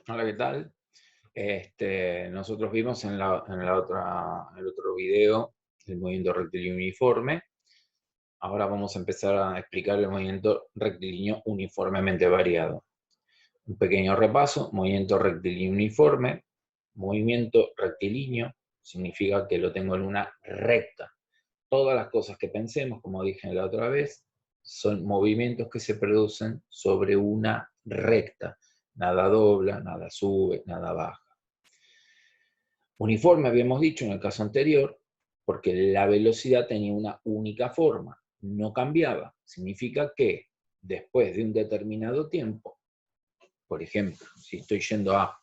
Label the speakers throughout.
Speaker 1: Hola, ¿qué tal? Nosotros vimos en el otro video el movimiento rectilíneo uniforme. Ahora vamos a empezar a explicar el movimiento rectilíneo uniformemente variado. Un pequeño repaso: movimiento rectilíneo uniforme. Movimiento rectilíneo significa que lo tengo en una recta. Todas las cosas que pensemos, como dije la otra vez, son movimientos que se producen sobre una recta. Nada dobla, nada sube, nada baja. Uniforme habíamos dicho en el caso anterior, porque la velocidad tenía una única forma, no cambiaba. Significa que después de un determinado tiempo, por ejemplo, si estoy yendo a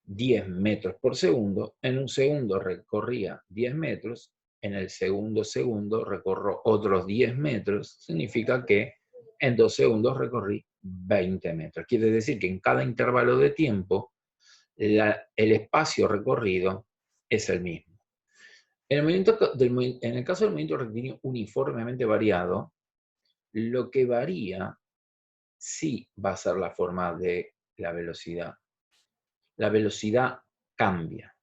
Speaker 1: 10 metros por segundo, en un segundo recorría 10 metros, en el segundo recorro otros 10 metros, significa que en 2 segundos recorrí 20 metros. Quiere decir que en cada intervalo de tiempo el espacio recorrido es el mismo. En el caso del movimiento rectilíneo uniformemente variado, lo que varía sí va a ser la forma de la velocidad. La velocidad cambia.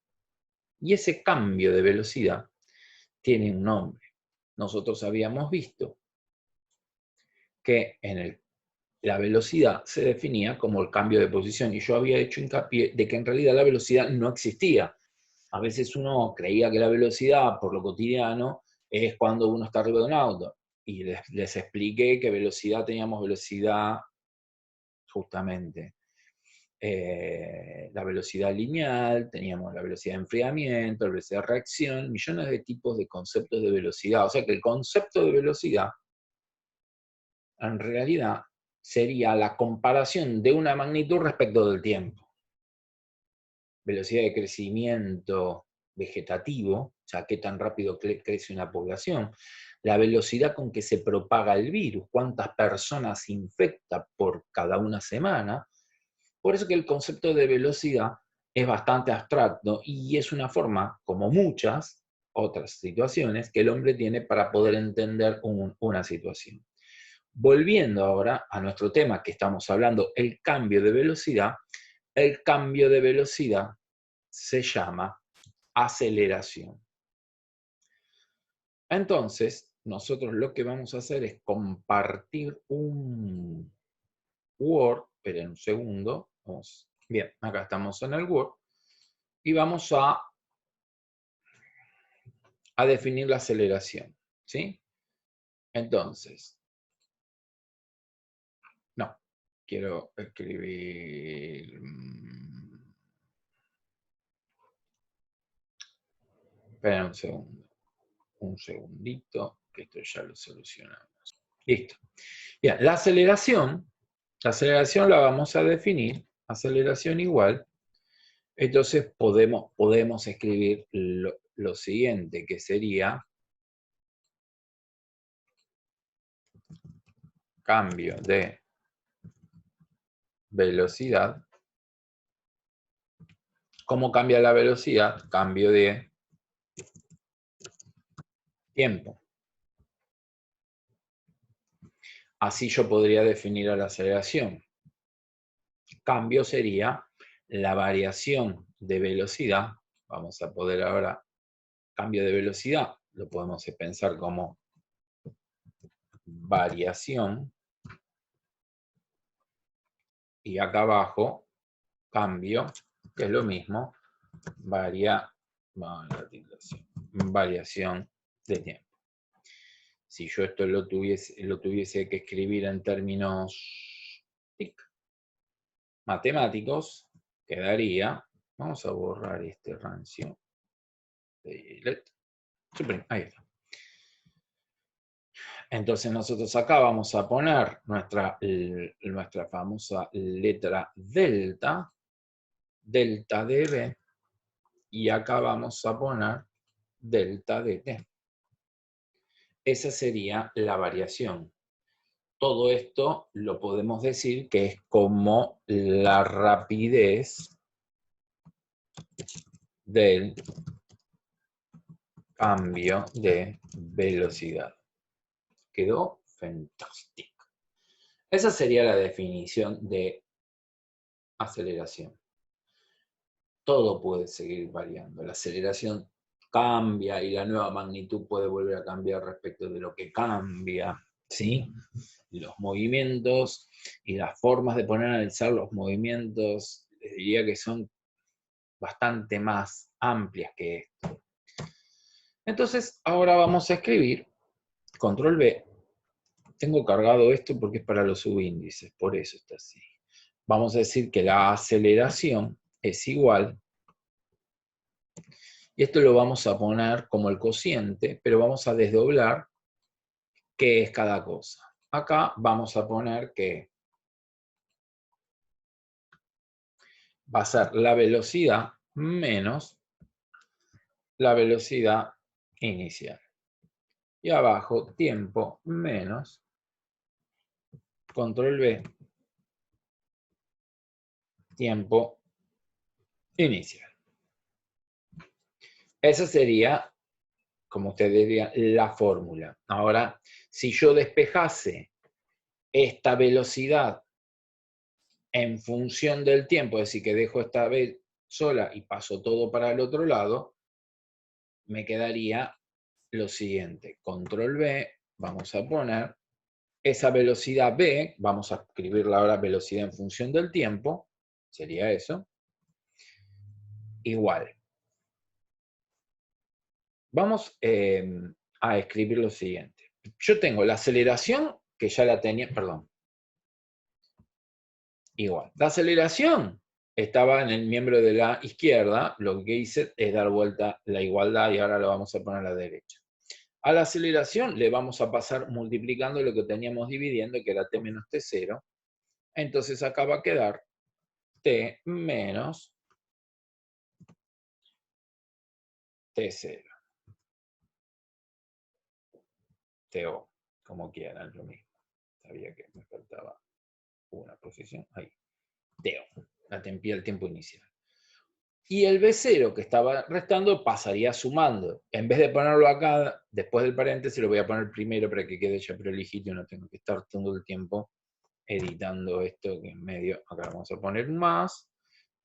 Speaker 1: Y ese cambio de velocidad tiene un nombre. Nosotros habíamos visto que la velocidad se definía como el cambio de posición, y yo había hecho hincapié de que en realidad la velocidad no existía. A veces uno creía que la velocidad, por lo cotidiano, es cuando uno está arriba de un auto. Y les expliqué que teníamos velocidad justamente. La velocidad lineal, teníamos la velocidad de enfriamiento, la velocidad de reacción, millones de tipos de conceptos de velocidad. O sea que el concepto de velocidad, en realidad, sería la comparación de una magnitud respecto del tiempo. Velocidad de crecimiento vegetativo, o sea, qué tan rápido crece una población, la velocidad con que se propaga el virus, cuántas personas se infecta por cada una semana. Por eso que el concepto de velocidad es bastante abstracto y es una forma, como muchas otras situaciones, que el hombre tiene para poder entender una situación. Volviendo ahora a nuestro tema que estamos hablando, el cambio de velocidad. El cambio de velocidad se llama aceleración. Entonces, nosotros lo que vamos a hacer es compartir un Word. Esperen un segundo. Bien, acá estamos en el Word y vamos a definir la aceleración, ¿sí? Entonces, no, quiero escribir... Esperen un segundito, que esto ya lo solucionamos. Listo. Bien, la aceleración la vamos a definir, aceleración igual. Entonces podemos escribir lo siguiente, que sería cambio de velocidad. ¿Cómo cambia la velocidad? Cambio de tiempo. Así yo podría definir a la aceleración. Cambio sería la variación de velocidad. Vamos a poder ahora, cambio de velocidad, lo podemos pensar como variación. Y acá abajo, cambio, que es lo mismo, variación de tiempo. Si yo esto lo tuviese que escribir en términos matemáticos, quedaría, vamos a borrar este rancio, ahí está. Entonces nosotros acá vamos a poner nuestra famosa letra delta, delta dB, y acá vamos a poner delta dt. Esa sería la variación. Todo esto lo podemos decir que es como la rapidez del cambio de velocidad. Quedó fantástico. Esa sería la definición de aceleración. Todo puede seguir variando. La aceleración cambia y la nueva magnitud puede volver a cambiar respecto de lo que cambia, ¿sí? Los movimientos y las formas de poner a analizar los movimientos, les diría que son bastante más amplias que esto. Entonces, ahora vamos a escribir, control B, tengo cargado esto porque es para los subíndices, por eso está así. Vamos a decir que la aceleración es igual, y esto lo vamos a poner como el cociente, pero vamos a desdoblar qué es cada cosa. Acá vamos a poner que va a ser la velocidad menos la velocidad inicial. Y abajo, tiempo menos, control B, tiempo inicial. Esa sería, como ustedes dirían, la fórmula. Ahora, si yo despejase esta velocidad en función del tiempo, es decir, que dejo esta vez sola y paso todo para el otro lado, me quedaría lo siguiente. Control B, vamos a poner esa velocidad B, vamos a escribirla ahora velocidad en función del tiempo, sería eso, igual. Vamos a escribir lo siguiente. Yo tengo la aceleración, que ya la tenía, perdón, igual. La aceleración estaba en el miembro de la izquierda, lo que hice es dar vuelta la igualdad y ahora lo vamos a poner a la derecha. A la aceleración le vamos a pasar multiplicando lo que teníamos dividiendo, que era t menos t0. Entonces acá va a quedar t menos t0. TO, como quieran, lo mismo. Sabía que me faltaba una posición. Ahí. TO. La tempía el tiempo inicial. Y el B0 que estaba restando pasaría sumando. En vez de ponerlo acá, después del paréntesis, lo voy a poner primero para que quede ya prolijito y no tengo que estar todo el tiempo editando esto que en medio. Acá vamos a poner más.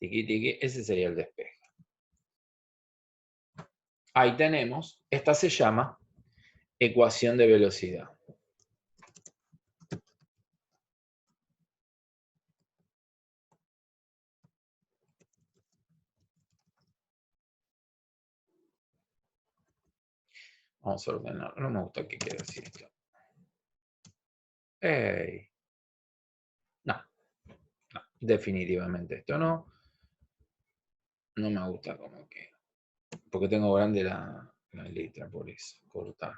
Speaker 1: Tiqui, tiqui. Ese sería el despeje. Ahí tenemos. Esta se llama ecuación de velocidad. Vamos a ordenar. No me gusta que quede así esto. ¡Ey! No, no, definitivamente esto no. No me gusta como que. Porque tengo grande la letra, por eso. Cortar.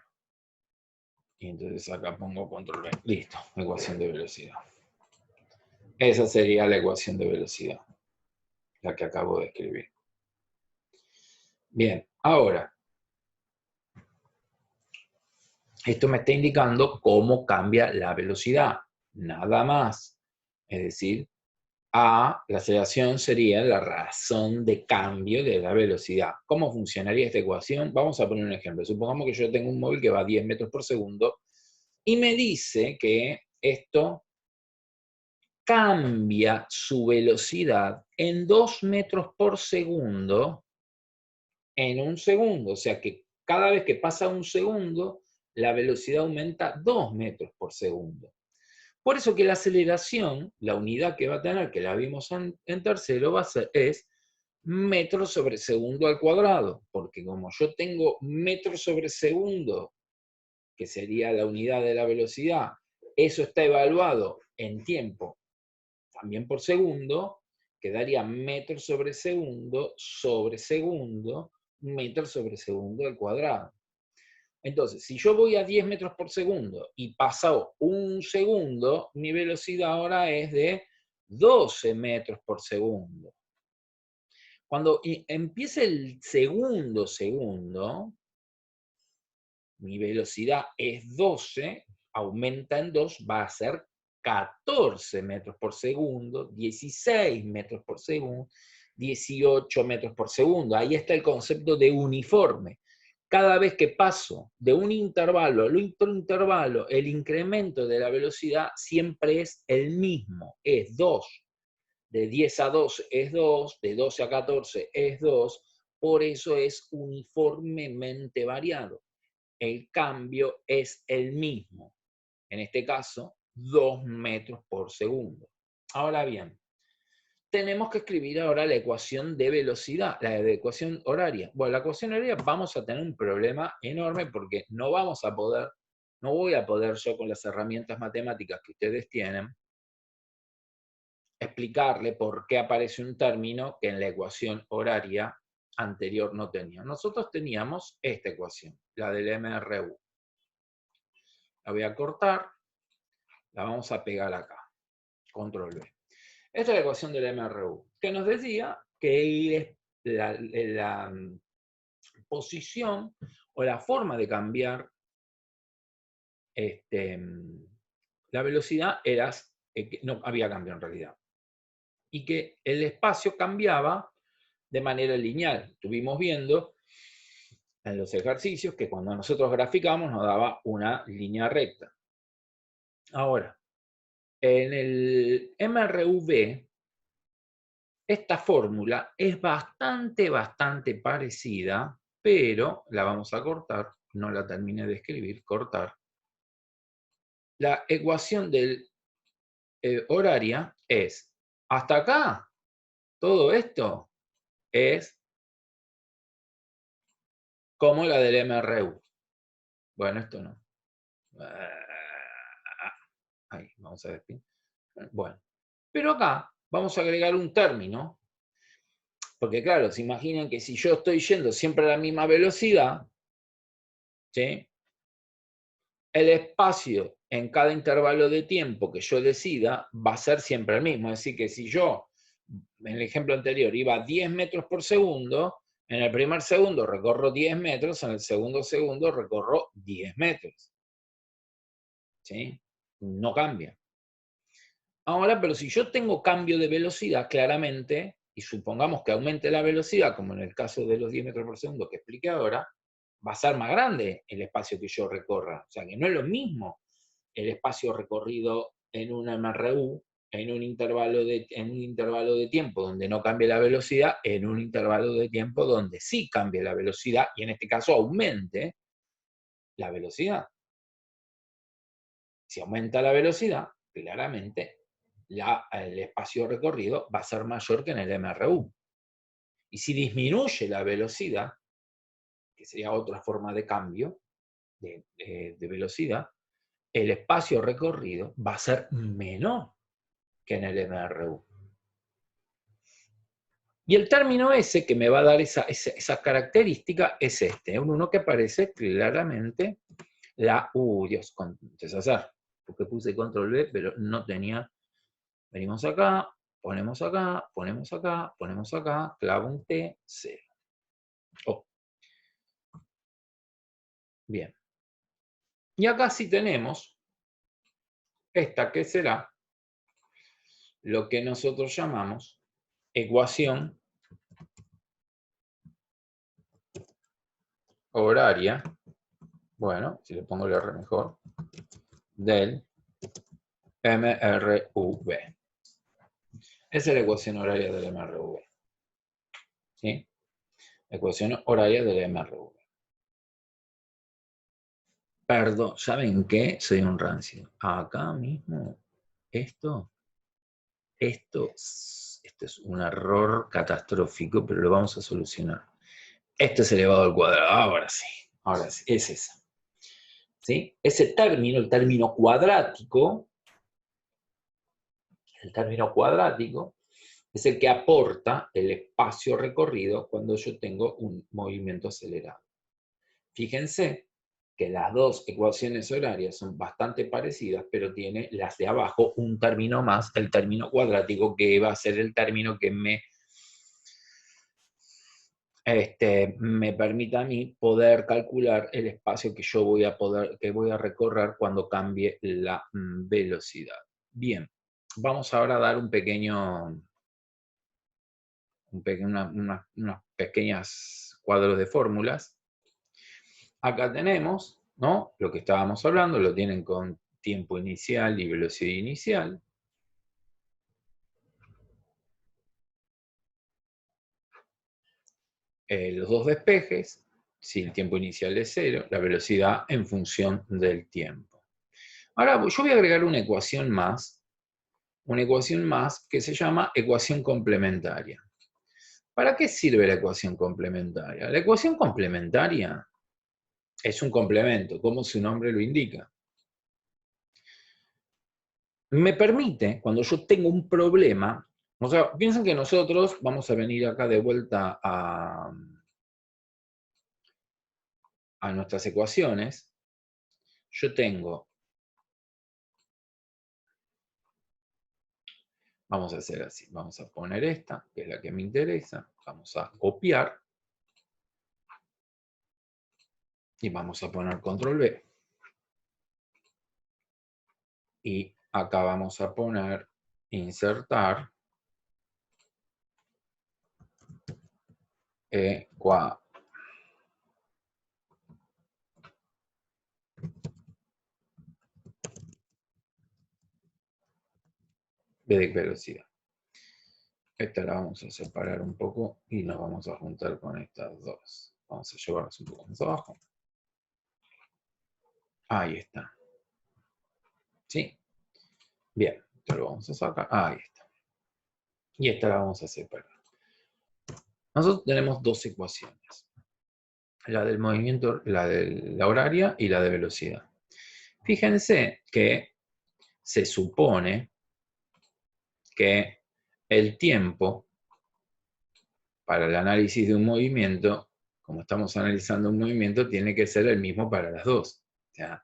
Speaker 1: Y entonces acá pongo control B. Listo, ecuación de velocidad. Esa sería la ecuación de velocidad. La que acabo de escribir. Bien, ahora. Esto me está indicando cómo cambia la velocidad. Nada más. Es decir, A, la aceleración sería la razón de cambio de la velocidad. ¿Cómo funcionaría esta ecuación? Vamos a poner un ejemplo. Supongamos que yo tengo un móvil que va a 10 metros por segundo y me dice que esto cambia su velocidad en 2 metros por segundo en un segundo. O sea que cada vez que pasa un segundo, la velocidad aumenta 2 metros por segundo. Por eso que la aceleración, la unidad que va a tener, que la vimos en tercero, es metros sobre segundo al cuadrado, porque como yo tengo metros sobre segundo, que sería la unidad de la velocidad, eso está evaluado en tiempo, también por segundo, quedaría metros sobre segundo, metros sobre segundo al cuadrado. Entonces, si yo voy a 10 metros por segundo y paso un segundo, mi velocidad ahora es de 12 metros por segundo. Cuando empiece el segundo, mi velocidad es 12, aumenta en 2, va a ser 14 metros por segundo, 16 metros por segundo, 18 metros por segundo. Ahí está el concepto de uniforme. Cada vez que paso de un intervalo al otro intervalo, el incremento de la velocidad siempre es el mismo, es 2. de 10 a 12 es 2, de 12 a 14 es 2, por eso es uniformemente variado. El cambio es el mismo, en este caso, 2 metros por segundo. Ahora bien, tenemos que escribir ahora la ecuación de velocidad, la ecuación horaria. Bueno, la ecuación horaria vamos a tener un problema enorme porque no voy a poder yo con las herramientas matemáticas que ustedes tienen, explicarle por qué aparece un término que en la ecuación horaria anterior no tenía. Nosotros teníamos esta ecuación, la del MRU. La voy a cortar, la vamos a pegar acá, control V. Esta es la ecuación del MRU, que nos decía que la posición o la forma de cambiar la velocidad no había cambio en realidad. Y que el espacio cambiaba de manera lineal. Estuvimos viendo en los ejercicios que cuando nosotros graficamos nos daba una línea recta. Ahora, en el MRV, esta fórmula es bastante parecida, pero la vamos a cortar, no la terminé de escribir, cortar. La ecuación del horaria es, hasta acá, todo esto es como la del MRU. Bueno, esto no. Ahí, vamos a ver. Bueno, pero acá vamos a agregar un término, porque claro, se imaginan que si yo estoy yendo siempre a la misma velocidad, ¿sí? El espacio en cada intervalo de tiempo que yo decida va a ser siempre el mismo. Es decir, que si yo, en el ejemplo anterior, iba a 10 metros por segundo, en el primer segundo recorro 10 metros, en el segundo segundo recorro 10 metros. ¿Sí? No cambia. Ahora, pero si yo tengo cambio de velocidad, claramente, y supongamos que aumente la velocidad, como en el caso de los 10 metros por segundo que expliqué ahora, va a ser más grande el espacio que yo recorra. O sea, que no es lo mismo el espacio recorrido en un MRU, en un intervalo de tiempo donde no cambie la velocidad, en un intervalo de tiempo donde sí cambie la velocidad, y en este caso aumente la velocidad. Si aumenta la velocidad, claramente el espacio recorrido va a ser mayor que en el MRU. Y si disminuye la velocidad, que sería otra forma de cambio de velocidad, el espacio recorrido va a ser menor que en el MRU. Y el término ese que me va a dar esa característica es este, uno que aparece claramente Dios, con deshacer, porque puse control V, pero no tenía. Venimos acá, ponemos acá, ponemos acá, ponemos acá, clavo un T, 0. Oh. Bien. Y acá sí tenemos esta que será lo que nosotros llamamos ecuación horaria, bueno, si le pongo el R mejor, del MRV. Esa es la ecuación horaria del MRV. ¿Sí? Ecuación horaria del MRV. Perdón, ¿saben qué? Soy un rancio. Acá mismo, esto es un error catastrófico, pero lo vamos a solucionar. Esto es elevado al cuadrado. Ahora sí, es esa. ¿Sí? Ese término, el término cuadrático, es el que aporta el espacio recorrido cuando yo tengo un movimiento acelerado. Fíjense que las dos ecuaciones horarias son bastante parecidas, pero tiene las de abajo un término más, el término cuadrático, que va a ser el término que me permita a mí poder calcular el espacio que yo voy a recorrer cuando cambie la velocidad. Bien, vamos ahora a dar unas pequeñas cuadros de fórmulas. Acá tenemos, ¿no? Lo que estábamos hablando, lo tienen con tiempo inicial y velocidad inicial. los dos despejes, si el tiempo inicial es 0, la velocidad en función del tiempo. Ahora yo voy a agregar una ecuación más que se llama ecuación complementaria. ¿Para qué sirve la ecuación complementaria? La ecuación complementaria es un complemento, como su nombre lo indica. Me permite, cuando yo tengo un problema, o sea, piensen que nosotros vamos a venir acá de vuelta a nuestras ecuaciones. Yo tengo, vamos a hacer así, vamos a poner esta, que es la que me interesa, vamos a copiar, y vamos a poner control V. Y acá vamos a poner insertar ecuación. De velocidad. Esta la vamos a separar un poco y nos vamos a juntar con estas dos. Vamos a llevarlas un poco más abajo. Ahí está. ¿Sí? Bien, esto lo vamos a sacar. Ahí está. Y esta la vamos a separar. Nosotros tenemos dos ecuaciones. La del movimiento, la de la horaria y la de velocidad. Fíjense que se supone que el tiempo para el análisis de un movimiento, como estamos analizando un movimiento, tiene que ser el mismo para las dos. O sea,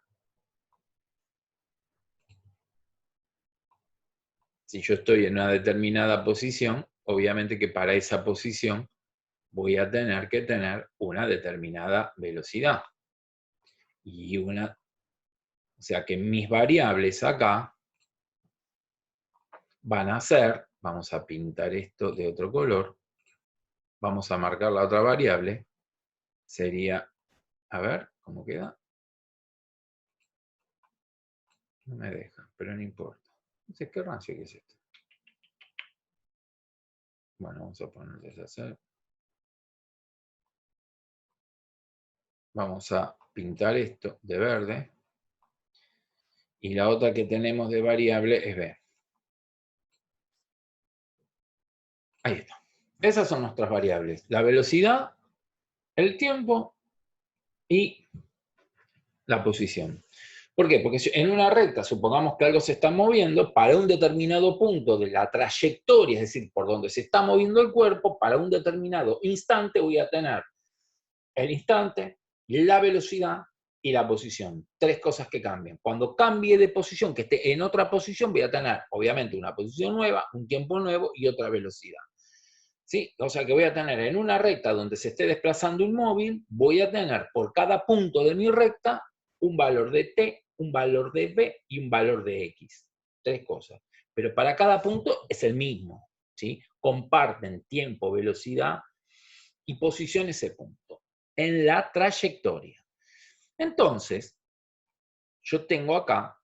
Speaker 1: si yo estoy en una determinada posición, obviamente que para esa posición voy a tener que tener una determinada velocidad. O sea que mis variables acá van a ser, vamos a pintar esto de otro color, vamos a marcar la otra variable, sería, a ver, ¿cómo queda? No me deja, pero no importa. No sé qué rancio que es esto. Bueno, vamos a poner deshacer. Vamos a pintar esto de verde. Y la otra que tenemos de variable es B. Ahí está. Esas son nuestras variables. La velocidad, el tiempo y la posición. ¿Por qué? Porque en una recta, supongamos que algo se está moviendo, para un determinado punto de la trayectoria, es decir, por donde se está moviendo el cuerpo, para un determinado instante voy a tener el instante, la velocidad y la posición. Tres cosas que cambian. Cuando cambie de posición, que esté en otra posición, voy a tener, obviamente, una posición nueva, un tiempo nuevo y otra velocidad. ¿Sí? O sea que voy a tener en una recta donde se esté desplazando un móvil, voy a tener por cada punto de mi recta un valor de t, un valor de b y un valor de x. Tres cosas. Pero para cada punto es el mismo. ¿Sí? Comparten tiempo, velocidad y posición ese punto en la trayectoria. Entonces, yo tengo acá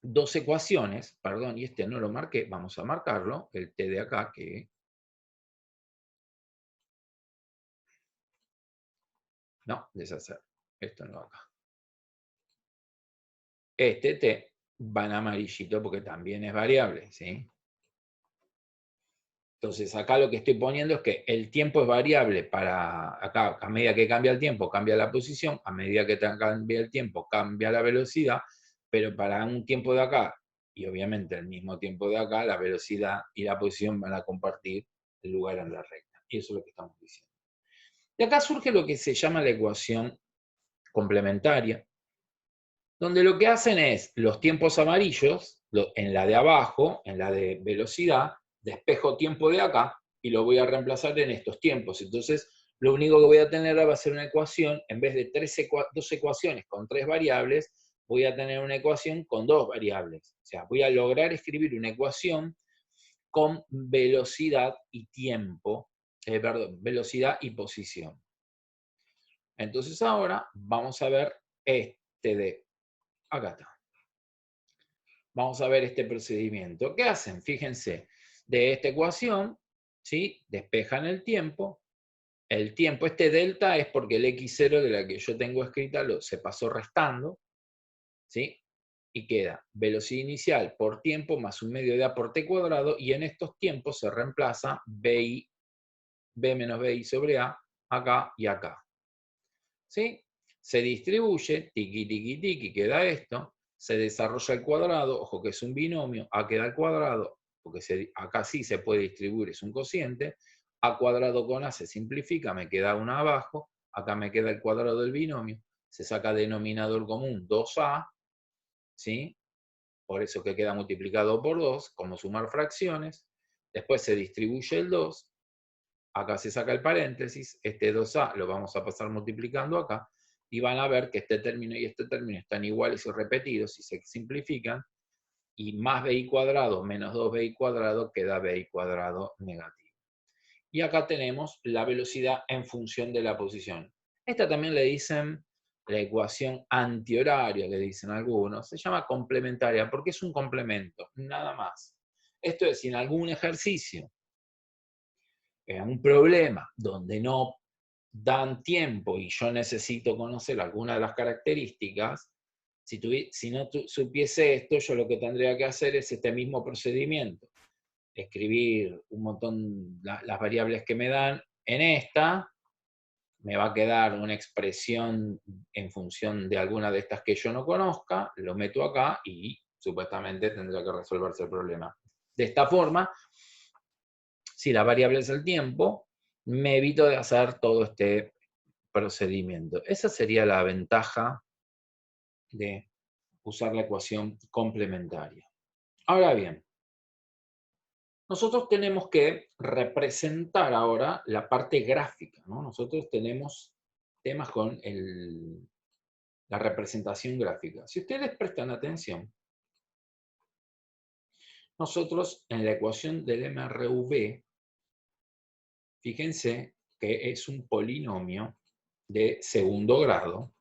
Speaker 1: dos ecuaciones, perdón, y este no lo marqué, vamos a marcarlo, el t de acá, que no, deshacer, esto no acá. Este t va en amarillito porque también es variable, ¿sí? Entonces, acá lo que estoy poniendo es que el tiempo es variable para acá, a medida que cambia el tiempo, cambia la posición, a medida que cambia el tiempo, cambia la velocidad, pero para un tiempo de acá, y obviamente el mismo tiempo de acá, la velocidad y la posición van a compartir el lugar en la recta. Y eso es lo que estamos diciendo. De acá surge lo que se llama la ecuación complementaria, donde lo que hacen es los tiempos amarillos, en la de abajo, en la de velocidad, despejo tiempo de acá y lo voy a reemplazar en estos tiempos. Entonces, lo único que voy a tener va a ser una ecuación, en vez de dos ecuaciones con tres variables, voy a tener una ecuación con dos variables. O sea, voy a lograr escribir una ecuación con velocidad y tiempo, perdón, velocidad y posición. Entonces ahora vamos a ver acá está. Vamos a ver este procedimiento. ¿Qué hacen? Fíjense, de esta ecuación, ¿sí? Despejan el tiempo el tiempo, este delta es porque el x0 de la que yo tengo escrita se pasó restando, ¿sí? Y queda velocidad inicial por tiempo más un medio de A por t cuadrado, y en estos tiempos se reemplaza B menos BI sobre A, acá y acá. ¿Sí? Se distribuye, tiqui, tiqui, tiqui, queda esto, se desarrolla el cuadrado, ojo que es un binomio, A queda al cuadrado, porque acá sí se puede distribuir, es un cociente, A cuadrado con A se simplifica, me queda una abajo, acá me queda el cuadrado del binomio, se saca denominador común 2A, ¿sí? Por eso que queda multiplicado por 2, como sumar fracciones, después se distribuye el 2, acá se saca el paréntesis, este 2A lo vamos a pasar multiplicando acá, y van a ver que este término y este término están iguales y repetidos, y se simplifican, y más BI cuadrado menos 2BI cuadrado queda BI cuadrado negativo. Y acá tenemos la velocidad en función de la posición. Esta también le dicen la ecuación antihoraria, le dicen algunos. Se llama complementaria porque es un complemento, nada más. Esto es, si en algún ejercicio, en un problema donde no dan tiempo y yo necesito conocer alguna de las características, si no supiese esto, yo lo que tendría que hacer es este mismo procedimiento. Escribir un montón las variables que me dan en esta, me va a quedar una expresión en función de alguna de estas que yo no conozca, lo meto acá y supuestamente tendría que resolverse el problema. De esta forma, si la variable es el tiempo, me evito de hacer todo este procedimiento. Esa sería la ventaja de usar la ecuación complementaria. Ahora bien, nosotros tenemos que representar ahora la parte gráfica, ¿no? Nosotros tenemos temas con la representación gráfica. Si ustedes prestan atención, nosotros en la ecuación del MRV, fíjense que es un polinomio de segundo grado,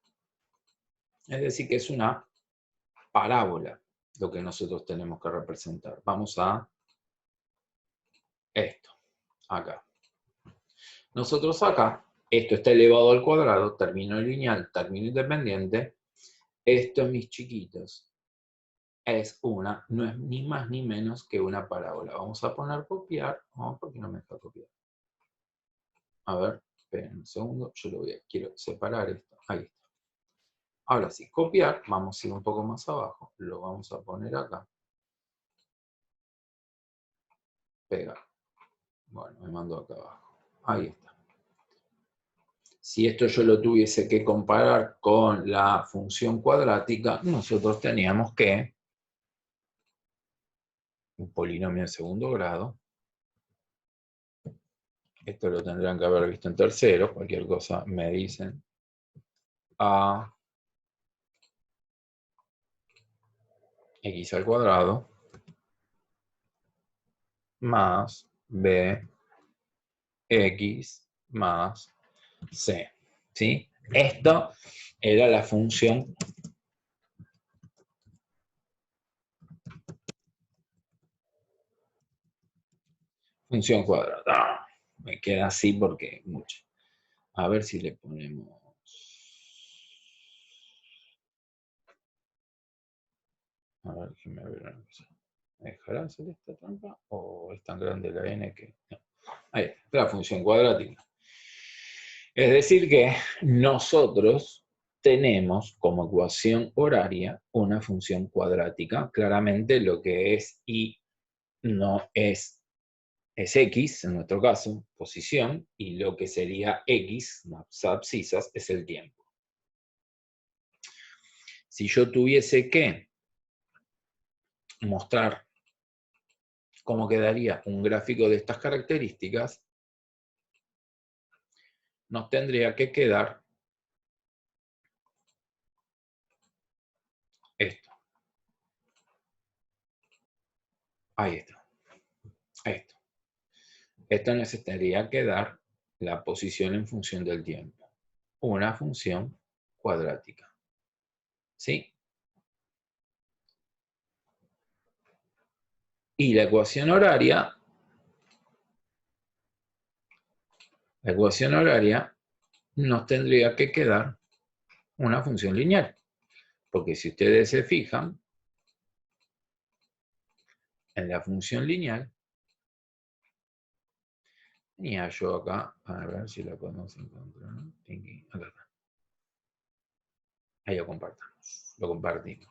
Speaker 1: es decir, que es una parábola lo que nosotros tenemos que representar. Vamos a esto, acá. Nosotros acá, esto está elevado al cuadrado, término lineal, término independiente. Esto, mis chiquitos, no es ni más ni menos que una parábola. Vamos a poner copiar. Oh, ¿por qué no me deja copiar? A ver, esperen un segundo, quiero separar esto. Ahí está. Ahora sí, copiar, vamos a ir un poco más abajo, lo vamos a poner acá. Pegar. Bueno, me mando acá abajo. Ahí está. Si esto yo lo tuviese que comparar con la función cuadrática, nosotros teníamos que un polinomio de segundo grado. Esto lo tendrán que haber visto en tercero, cualquier cosa me dicen. A x al cuadrado más b x más c. ¿Sí? Esto era la función cuadrada. Ah, me queda así porque mucho. A ver si le ponemos... A ver, que me ver una cosa. ¿Me dejará hacer esta trampa? ¿O es tan grande la n que...? No. Ahí está, la función cuadrática. Es decir que nosotros tenemos como ecuación horaria una función cuadrática. Claramente lo que es y no es x, en nuestro caso, posición, y lo que sería x, las abscisas, es el tiempo. Si yo tuviese que mostrar cómo quedaría un gráfico de estas características, nos tendría que quedar esto. Ahí está. Esto. Esto necesitaría quedar la posición en función del tiempo. Una función cuadrática. ¿Sí? Y la ecuación horaria la ecuación horaria, nos tendría que quedar una función lineal. Porque si ustedes se fijan, en la función lineal, tenía yo acá, a ver si la podemos encontrar. Acá está. Ahí lo compartimos.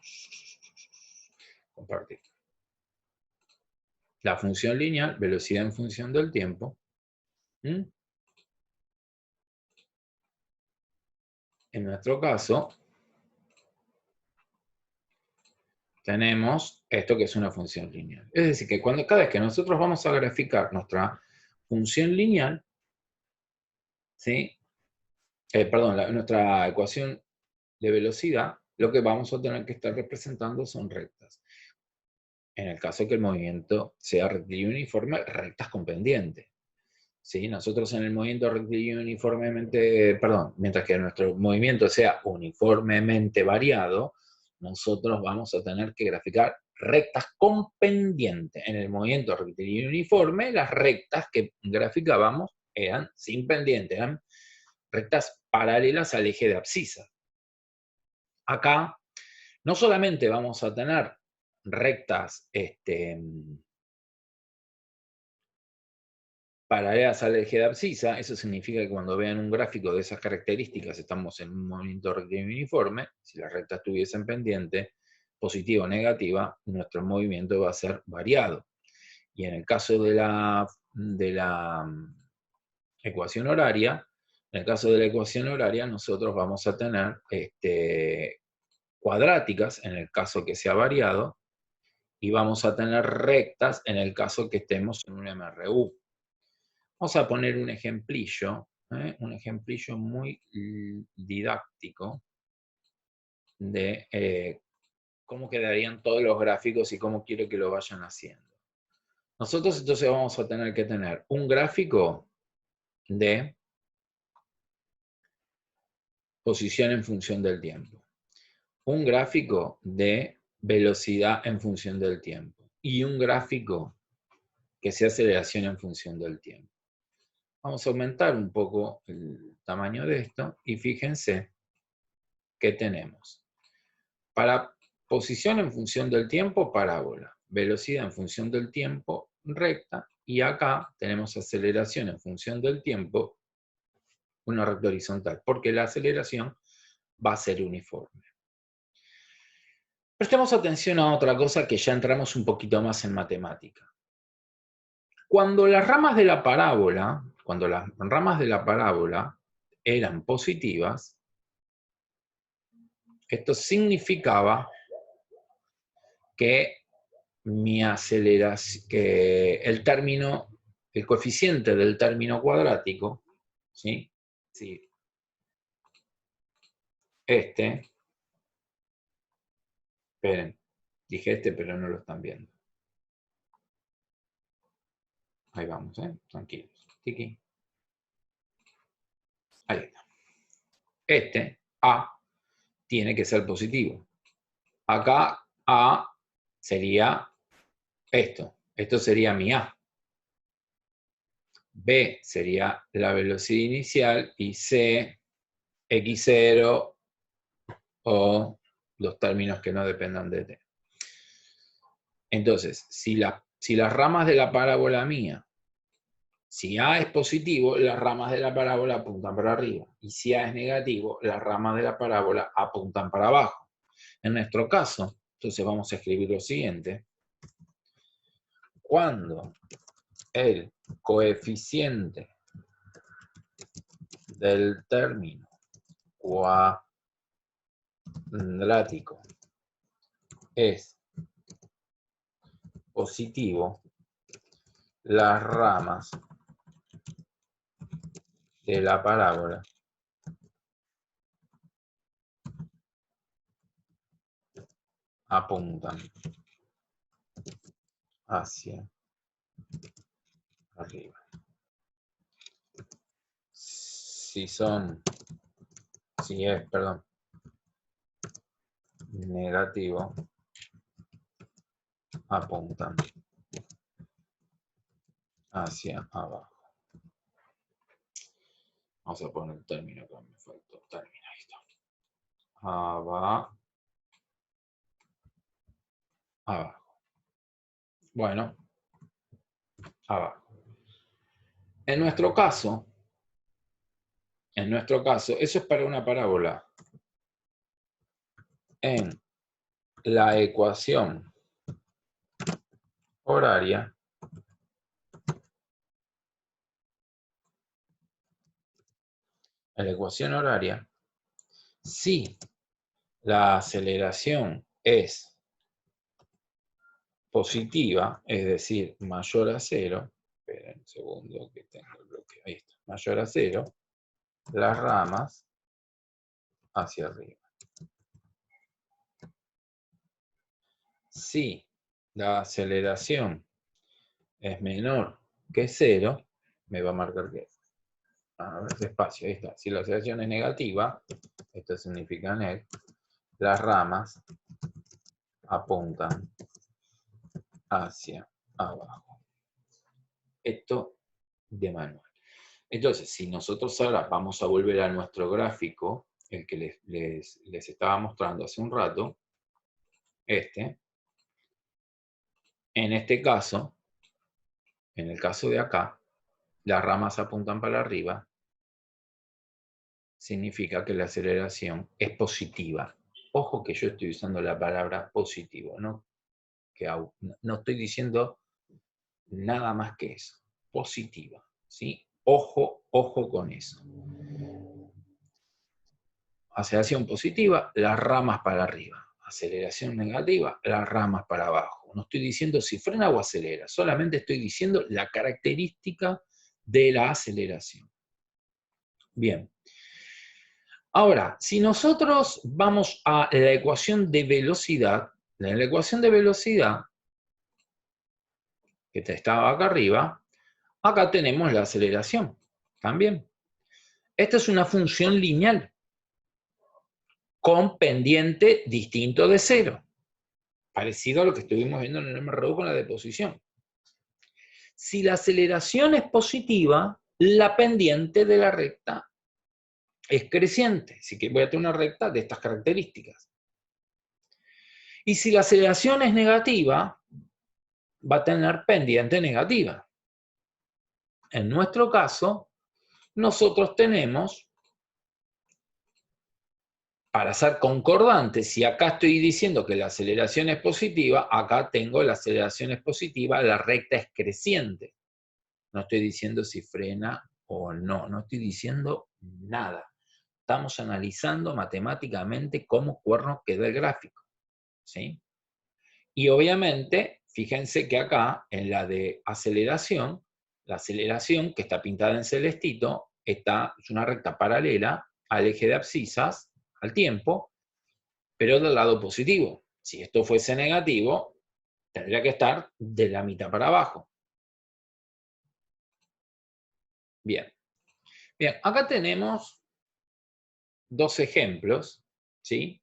Speaker 1: Compartir. La función lineal, velocidad en función del tiempo. En nuestro caso, tenemos esto que es una función lineal. Es decir, que cada vez que nosotros vamos a graficar nuestra función lineal, ¿sí? Nuestra ecuación de velocidad, lo que vamos a tener que estar representando son rectas. En el caso que el movimiento sea rectilíneo uniforme, rectas con pendiente. ¿Sí? Nosotros en el movimiento rectilíneo uniformemente, mientras que nuestro movimiento sea uniformemente variado, nosotros vamos a tener que graficar rectas con pendiente. En el movimiento rectilíneo uniforme, las rectas que graficábamos eran sin pendiente, eran rectas paralelas al eje de abscisa. Acá no solamente vamos a tener rectas paralelas al eje de abscisa, eso significa que cuando vean un gráfico de esas características estamos en un movimiento rectilíneo uniforme. Si las rectas estuviesen pendiente, positiva o negativa, nuestro movimiento va a ser variado. Y en el caso de la ecuación horaria, nosotros vamos a tener cuadráticas en el caso que sea variado, y vamos a tener rectas en el caso que estemos en un MRU. Vamos a poner un ejemplillo muy didáctico de cómo quedarían todos los gráficos y cómo quiero que lo vayan haciendo. Nosotros entonces vamos a tener que tener un gráfico de posición en función del tiempo, un gráfico de velocidad en función del tiempo y un gráfico que sea aceleración en función del tiempo. Vamos a aumentar un poco el tamaño de esto y fíjense que tenemos. Para posición en función del tiempo, parábola. Velocidad en función del tiempo, recta. Y acá tenemos aceleración en función del tiempo, una recta horizontal, porque la aceleración va a ser uniforme. Prestemos atención a otra cosa que ya entramos un poquito más en matemática. Cuando las ramas de la parábola eran positivas, esto significaba que el coeficiente del término cuadrático, ¿sí? Sí. Esperen, dije pero no lo están viendo. Ahí vamos, tranquilos. Tiki. Ahí está. A, tiene que ser positivo. Acá A sería esto. Esto sería mi A. B sería la velocidad inicial y C, X0 o los términos que no dependan de T. Entonces, si las ramas de la parábola mía, si A es positivo, las ramas de la parábola apuntan para arriba. Y si A es negativo, las ramas de la parábola apuntan para abajo. En nuestro caso, entonces vamos a escribir lo siguiente. Cuando el coeficiente del término cuadrático es positivo, las ramas de la parábola apuntan hacia arriba. Si es negativo, apuntan hacia abajo. Vamos a poner el término que me faltó. Término, ahí está. Abajo. Bueno, abajo. En nuestro caso, eso es para una parábola. En la ecuación horaria, si la aceleración es positiva, es decir, mayor a 0, esperen un segundo que tengo el bloqueo, ahí está, mayor a 0, las ramas hacia arriba. Si la aceleración es menor que 0, me va a marcar que, a ver, despacio, ahí está. Si la aceleración es negativa, esto significa neg, las ramas apuntan hacia abajo. Esto de manual. Entonces, si nosotros ahora vamos a volver a nuestro gráfico, el que les estaba mostrando hace un rato, en este caso, en el caso de acá, las ramas apuntan para arriba, significa que la aceleración es positiva. Ojo que yo estoy usando la palabra positivo, ¿no? No estoy diciendo nada más que eso. Positiva, ¿sí? Ojo con eso. Aceleración positiva, las ramas para arriba. Aceleración negativa, las ramas para abajo. No estoy diciendo si frena o acelera, solamente estoy diciendo la característica de la aceleración. Bien. Ahora, si nosotros vamos a la ecuación de velocidad, en la ecuación de velocidad, que estaba acá arriba, acá tenemos la aceleración también. Esta es una función lineal con pendiente distinto de 0, parecido a lo que estuvimos viendo en el MRU con la deposición. Si la aceleración es positiva, la pendiente de la recta es creciente, así que voy a tener una recta de estas características. Y si la aceleración es negativa, va a tener pendiente negativa. En nuestro caso, nosotros tenemos, para ser concordante, si acá estoy diciendo que la aceleración es positiva, acá tengo la aceleración es positiva, la recta es creciente. No estoy diciendo si frena o no, no estoy diciendo nada. Estamos analizando matemáticamente cómo cuerno queda el gráfico, ¿sí? Y obviamente, fíjense que acá, en la de aceleración, la aceleración, que está pintada en celestito, es una recta paralela al eje de abscisas, al tiempo, pero del lado positivo. Si esto fuese negativo, tendría que estar de la mitad para abajo. Bien. Bien, acá tenemos dos ejemplos, ¿sí?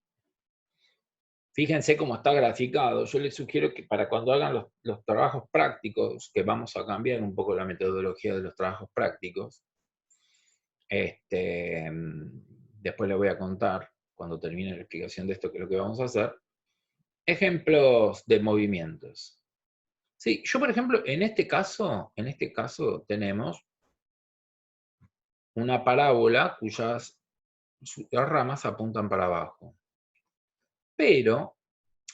Speaker 1: Fíjense cómo está graficado. Yo les sugiero que para cuando hagan los trabajos prácticos, que vamos a cambiar un poco la metodología de los trabajos prácticos, después les voy a contar, cuando termine la explicación de esto, qué es lo que vamos a hacer, ejemplos de movimientos. Sí, yo por ejemplo, en este caso tenemos una parábola cuyas las ramas apuntan para abajo. Pero,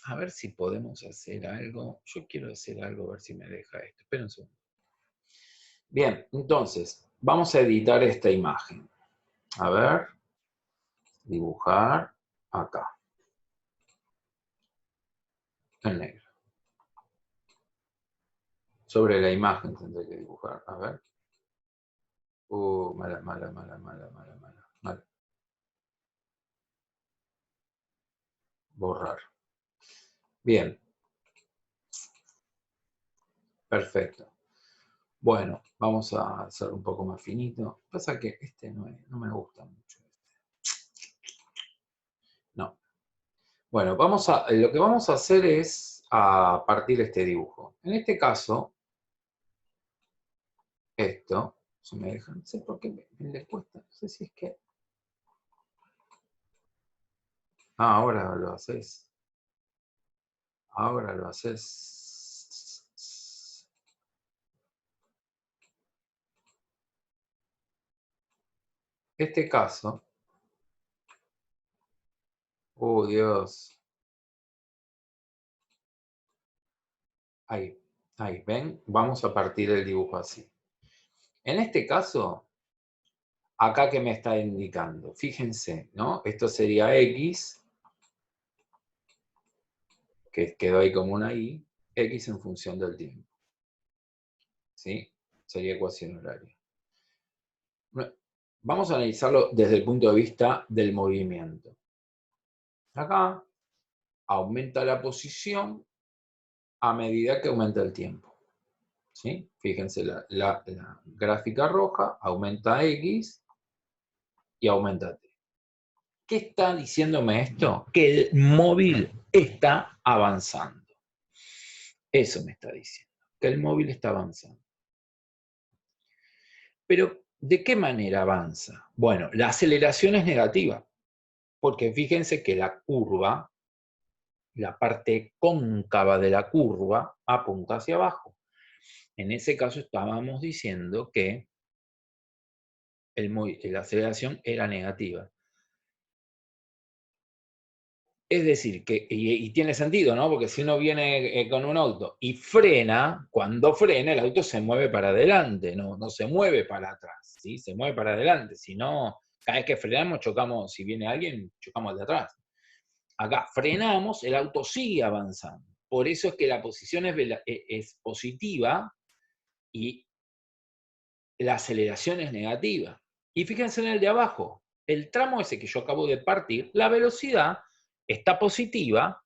Speaker 1: a ver si podemos hacer algo. Yo quiero hacer algo, a ver si me deja esto. Esperen un segundo. Bien, entonces, vamos a editar esta imagen. A ver, dibujar acá. En negro. Sobre la imagen tendré que dibujar. A ver. Mala. Borrar. Bien. Perfecto. Bueno, vamos a hacer un poco más finito. Pasa que este no me gusta mucho. No. Bueno, lo que vamos a hacer es a partir este dibujo. En este caso, esto Si me dejan, no sé por qué me cuesta, no sé si es que... Ah, ahora lo haces. Ahora lo haces. Este caso... Oh, Dios. Ahí, ahí, ¿ven? Vamos a partir el dibujo así. En este caso, acá que me está indicando, fíjense, ¿no? Esto sería X, que quedó ahí como una Y, X en función del tiempo. ¿Sí? Sería ecuación horaria. Vamos a analizarlo desde el punto de vista del movimiento. Acá aumenta la posición a medida que aumenta el tiempo. ¿Sí? Fíjense, la gráfica roja aumenta X y aumenta T. ¿Qué está diciéndome esto? Que el móvil está avanzando. Eso me está diciendo, que el móvil está avanzando. Pero, ¿de qué manera avanza? Bueno, la aceleración es negativa, porque fíjense que la curva, la parte cóncava de la curva, apunta hacia abajo. En ese caso estábamos diciendo que la aceleración era negativa. Es decir, y tiene sentido, ¿no? Porque si uno viene con un auto y frena, cuando frena el auto se mueve para adelante, no se mueve para atrás, ¿sí? Se mueve para adelante, si no, cada vez que frenamos chocamos, si viene alguien, chocamos de atrás. Acá frenamos, el auto sigue avanzando. Por eso es que la posición es positiva y la aceleración es negativa. Y fíjense en el de abajo, el tramo ese que yo acabo de partir, la velocidad está positiva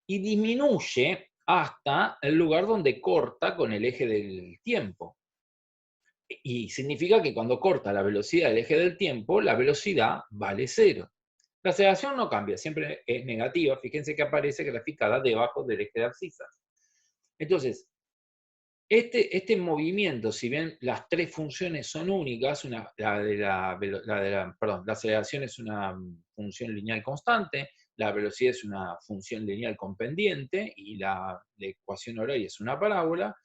Speaker 1: y disminuye hasta el lugar donde corta con el eje del tiempo. Y significa que cuando corta la velocidad del eje del tiempo, la velocidad vale 0. La aceleración no cambia, siempre es negativa. Fíjense que aparece graficada debajo del eje de abscisas. Entonces, este movimiento, si bien las tres funciones son únicas, la aceleración es una función lineal constante, la velocidad es una función lineal con pendiente y la ecuación horaria es una parábola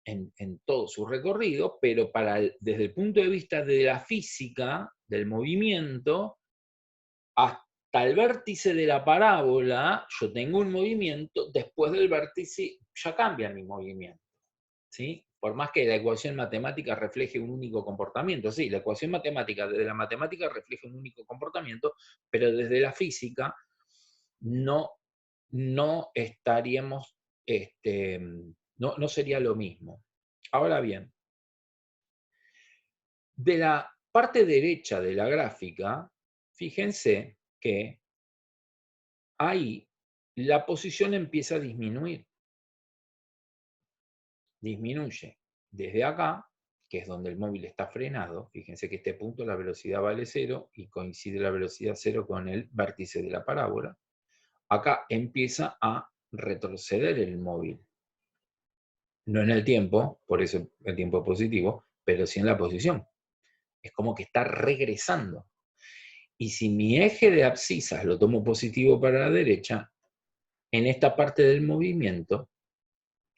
Speaker 1: en todo su recorrido, pero desde el punto de vista de la física, del movimiento, hasta el vértice de la parábola, yo tengo un movimiento, después del vértice ya cambia mi movimiento. ¿Sí? Por más que la ecuación matemática refleje un único comportamiento, sí, la ecuación matemática desde la matemática refleja un único comportamiento, pero desde la física no estaríamos, no sería lo mismo. Ahora bien, de la parte derecha de la gráfica, fíjense que ahí la posición empieza a disminuir. Disminuye desde acá, que es donde el móvil está frenado. Fíjense que este punto la velocidad vale 0 y coincide la velocidad 0 con el vértice de la parábola. Acá empieza a retroceder el móvil. No en el tiempo, por eso el tiempo es positivo, pero sí en la posición. Es como que está regresando. Y si mi eje de abscisas lo tomo positivo para la derecha, en esta parte del movimiento,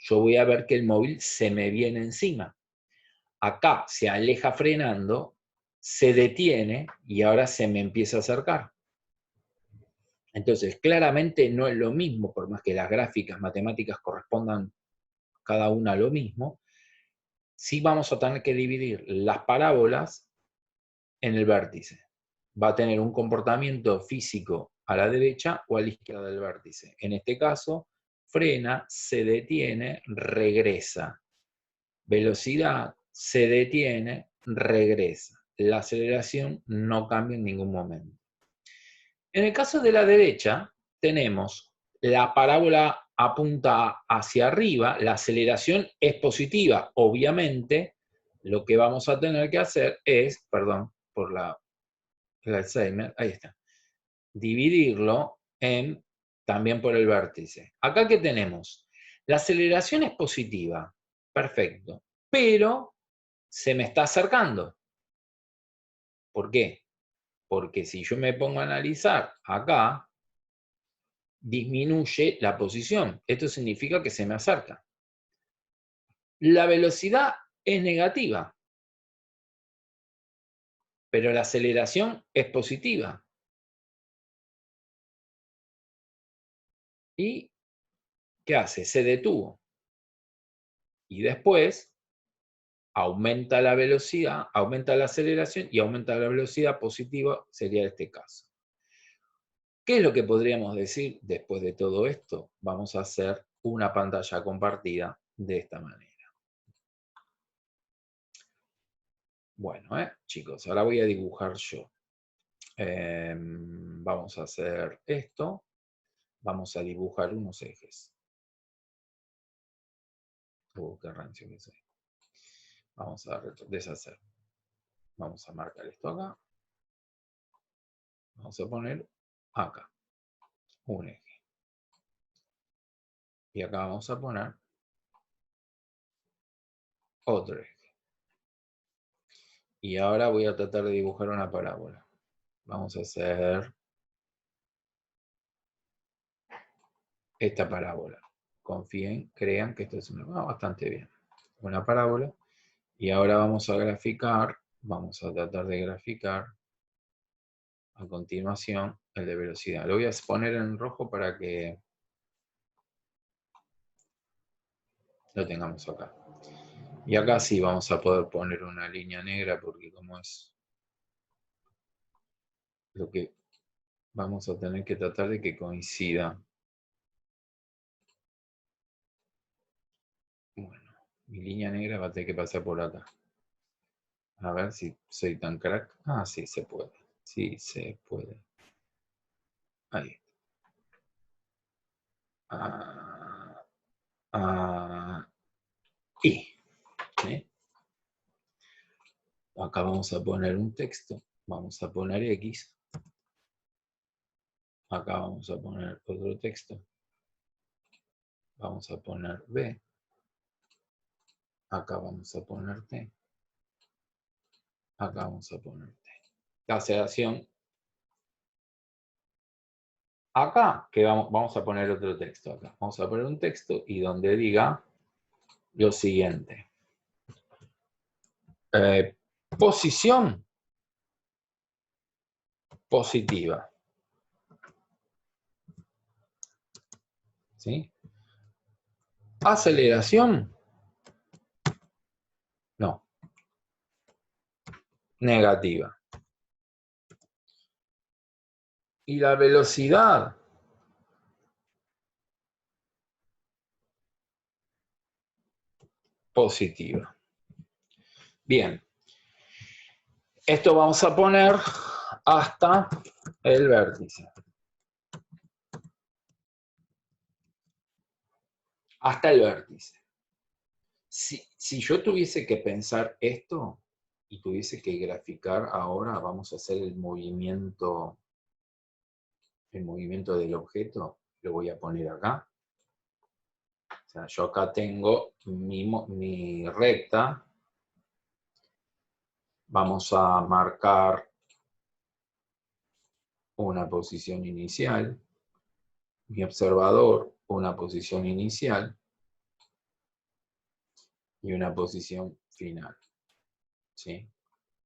Speaker 1: yo voy a ver que el móvil se me viene encima. Acá se aleja frenando, se detiene y ahora se me empieza a acercar. Entonces, claramente no es lo mismo, por más que las gráficas matemáticas correspondan cada una a lo mismo, sí vamos a tener que dividir las parábolas en el vértice. Va a tener un comportamiento físico a la derecha o a la izquierda del vértice. En este caso, frena, se detiene, regresa. Velocidad, se detiene, regresa. La aceleración no cambia en ningún momento. En el caso de la derecha, tenemos la parábola apunta hacia arriba, la aceleración es positiva. Obviamente, lo que vamos a tener que hacer es, perdón por el Alzheimer, ahí está, dividirlo también por el vértice. Acá, ¿qué tenemos? La aceleración es positiva, perfecto, pero se me está acercando. ¿Por qué? Porque si yo me pongo a analizar acá, disminuye la posición. Esto significa que se me acerca. La velocidad es negativa, pero la aceleración es positiva. ¿Y qué hace? Se detuvo. Y después aumenta la velocidad, aumenta la aceleración y aumenta la velocidad positiva, sería este caso. ¿Qué es lo que podríamos decir después de todo esto? Vamos a hacer una pantalla compartida de esta manera. Bueno, chicos, ahora voy a dibujar yo. Vamos a hacer esto. Vamos a dibujar unos ejes. Qué rancio que soy. Vamos a deshacer. Vamos a marcar esto acá. Vamos a poner acá un eje. Y acá vamos a poner otro eje. Y ahora voy a tratar de dibujar una parábola. Vamos a hacer esta parábola. Confíen, crean que esto es bastante bien. Una parábola. Y ahora vamos a graficar, vamos a tratar de graficar a continuación el de velocidad. Lo voy a poner en rojo para que lo tengamos acá. Y acá sí vamos a poder poner una línea negra porque como es lo que vamos a tener que tratar de que coincida. Bueno, mi línea negra va a tener que pasar por acá. A ver si soy tan crack. Ah, sí se puede. Sí se puede. Ahí. Y. Acá vamos a poner un texto. Vamos a poner X. Acá vamos a poner otro texto. Vamos a poner B. Acá vamos a poner T. Acá vamos a poner T. La aceleración. Acá, que vamos a poner otro texto acá. Vamos a poner un texto y donde diga lo siguiente. Posición positiva. ¿Sí? Aceleración. No. Negativa. Y la velocidad. Positiva. Bien. Esto vamos a poner hasta el vértice. Hasta el vértice. Si yo tuviese que pensar esto y tuviese que graficar ahora, vamos a hacer el movimiento del objeto, lo voy a poner acá. O sea, yo acá tengo mi recta. Vamos a marcar una posición inicial. Mi observador, una posición inicial. Y una posición final. ¿Sí?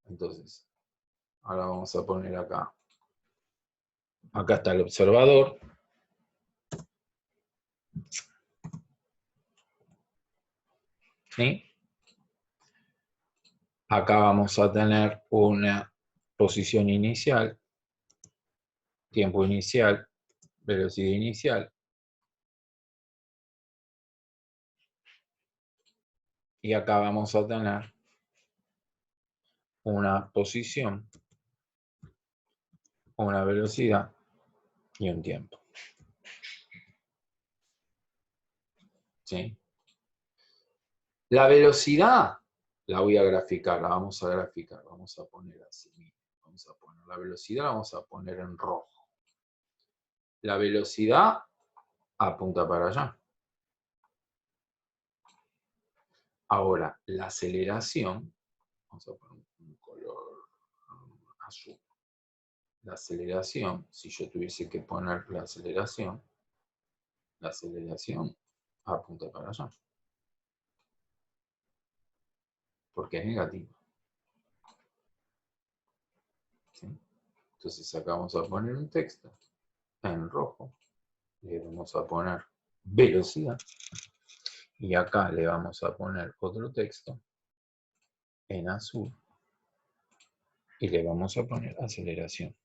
Speaker 1: Entonces, ahora vamos a poner acá. Acá está el observador. ¿Sí? Acá vamos a tener una posición inicial, tiempo inicial, velocidad inicial. Y acá vamos a tener una posición, una velocidad y un tiempo. ¿Sí? La velocidad la voy a graficar, la vamos a graficar, vamos a poner así. Vamos a poner la velocidad, la vamos a poner en rojo. La velocidad apunta para allá. Ahora, la aceleración vamos a poner un color azul. La aceleración, si yo tuviese que poner la aceleración apunta para allá. Porque es negativa. ¿Sí? Entonces acá vamos a poner un texto en rojo. Le vamos a poner velocidad. Y acá le vamos a poner otro texto en azul. Y le vamos a poner aceleración.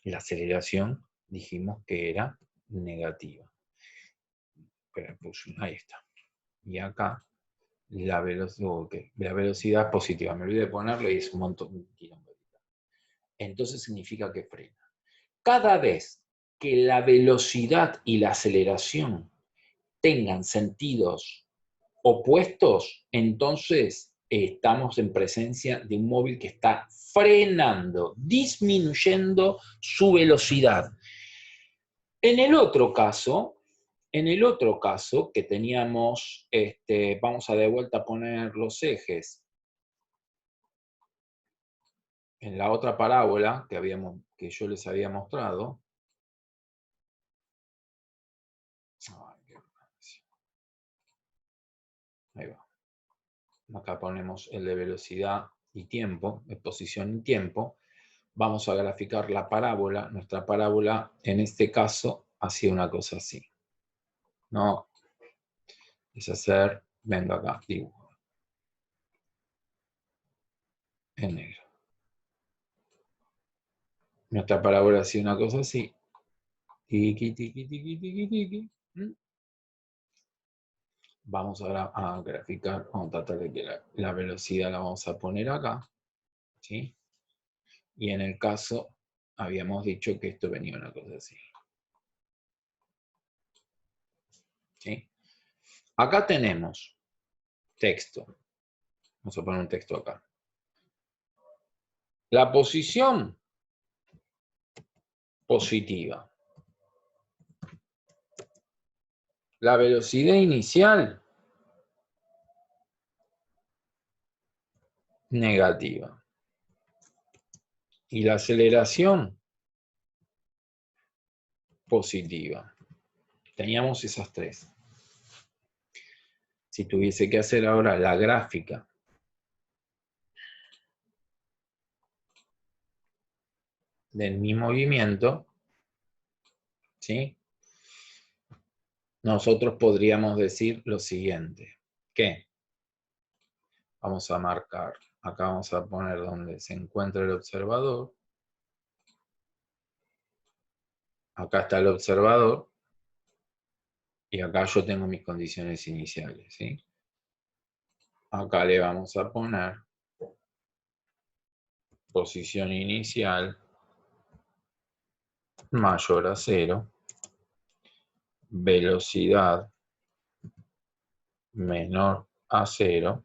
Speaker 1: La aceleración dijimos que era negativa. Pero pues, ahí está. Y acá la velocidad positiva. Me olvidé de ponerlo y es un montón. Entonces significa que frena. Cada vez que la velocidad y la aceleración tengan sentidos opuestos, entonces estamos en presencia de un móvil que está frenando, disminuyendo su velocidad. En el otro caso que teníamos, vamos a de vuelta a poner los ejes en la otra parábola que yo les había mostrado. Ahí va. Acá ponemos el de velocidad y tiempo, exposición y tiempo. Vamos a graficar la parábola. Nuestra parábola, en este caso, hacía una cosa así. No, es hacer, venga acá, dibujo. En negro. Nuestra parábola hacía una cosa así. Tiki, tiki, tiki, tiki, tiki. Vamos ahora a graficar, vamos a tratar de que la velocidad la vamos a poner acá. ¿Sí? Y en el caso, habíamos dicho que esto venía una cosa así. ¿Sí? Acá tenemos texto. Vamos a poner un texto acá. La posición positiva. La velocidad inicial negativa. Y la aceleración positiva. Teníamos esas tres. Si tuviese que hacer ahora la gráfica de mi movimiento, ¿sí? Nosotros podríamos decir lo siguiente, que vamos a marcar, acá vamos a poner donde se encuentra el observador, acá está el observador, y acá yo tengo mis condiciones iniciales, ¿sí? Acá le vamos a poner posición inicial mayor a 0, velocidad menor a 0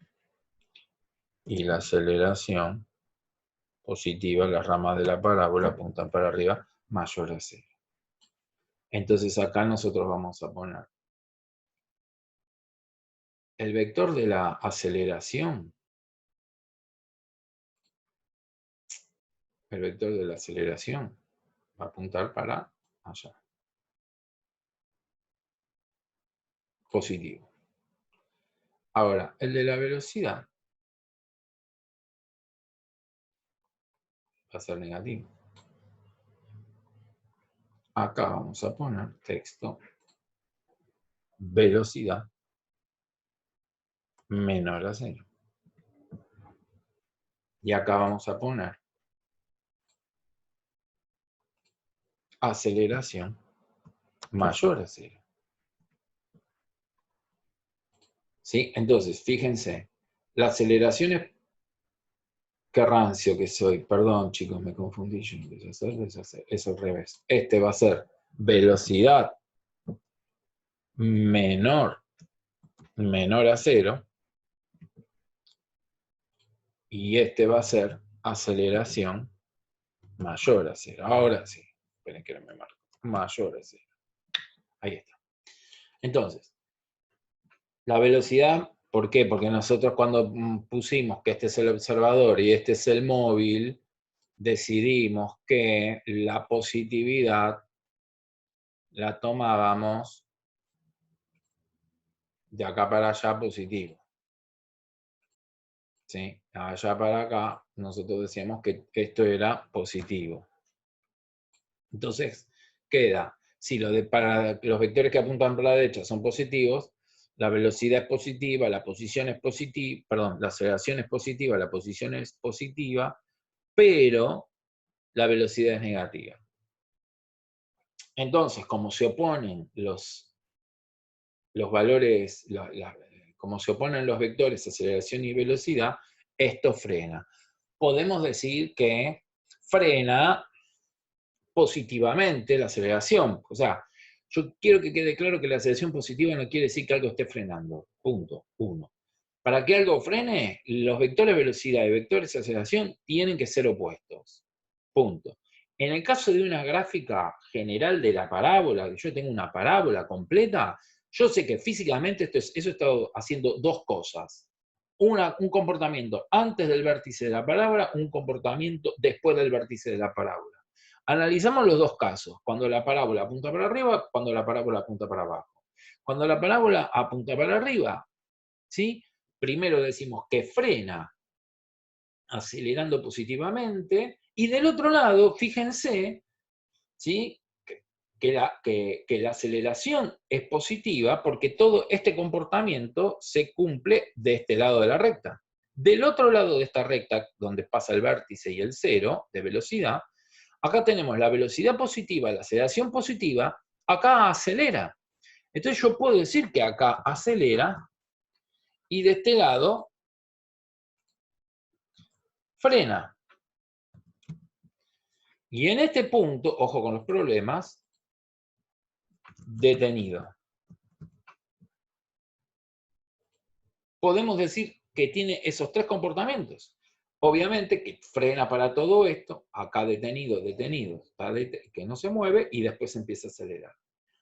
Speaker 1: y la aceleración positiva, las ramas de la parábola apuntan para arriba, mayor a 0. Entonces acá nosotros vamos a poner el vector de la aceleración. El vector de la aceleración va a apuntar para allá. Positivo. Ahora, el de la velocidad va a ser negativo. Acá vamos a poner texto velocidad menor a 0. Y acá vamos a poner aceleración mayor a 0. ¿Sí? Entonces, fíjense, la aceleración es... Qué rancio que soy. Perdón, chicos, me confundí. Yo no quise hacer deshacer. Es al revés. Este va a ser velocidad menor a 0. Y este va a ser aceleración mayor a 0. Ahora sí. Esperen que no me marco. Mayor a 0. Ahí está. Entonces, la velocidad ¿Por qué? Porque nosotros cuando pusimos que este es el observador y este es el móvil, decidimos que la positividad la tomábamos de acá para allá positivo. ¿Sí? Allá para acá, nosotros decíamos que esto era positivo. Entonces, queda, si para los vectores que apuntan para la derecha son positivos, la velocidad es positiva, la posición es positiva, perdón, la aceleración es positiva, la posición es positiva, pero la velocidad es negativa. Entonces, como se oponen los valores, como se oponen los vectores aceleración y velocidad, esto frena. Podemos decir que frena positivamente la aceleración. O sea, yo quiero que quede claro que la aceleración positiva no quiere decir que algo esté frenando. Punto. Uno. Para que algo frene, los vectores de velocidad y vectores de aceleración tienen que ser opuestos. Punto. En el caso de una gráfica general de la parábola, que yo tengo una parábola completa, yo sé que físicamente eso está haciendo dos cosas. Un comportamiento antes del vértice de la parábola, un comportamiento después del vértice de la parábola. Analizamos los dos casos, cuando la parábola apunta para arriba, cuando la parábola apunta para abajo. Cuando la parábola apunta para arriba, ¿sí? Primero decimos que frena acelerando positivamente, y del otro lado, fíjense, ¿sí? que la aceleración es positiva porque todo este comportamiento se cumple de este lado de la recta. Del otro lado de esta recta, donde pasa el vértice y el cero de velocidad, acá tenemos la velocidad positiva, la aceleración positiva, acá acelera. Entonces yo puedo decir que acá acelera y de este lado frena. Y en este punto, ojo con los problemas, detenido. Podemos decir que tiene esos tres comportamientos. Obviamente que frena para todo esto, acá detenido, que no se mueve y después empieza a acelerar.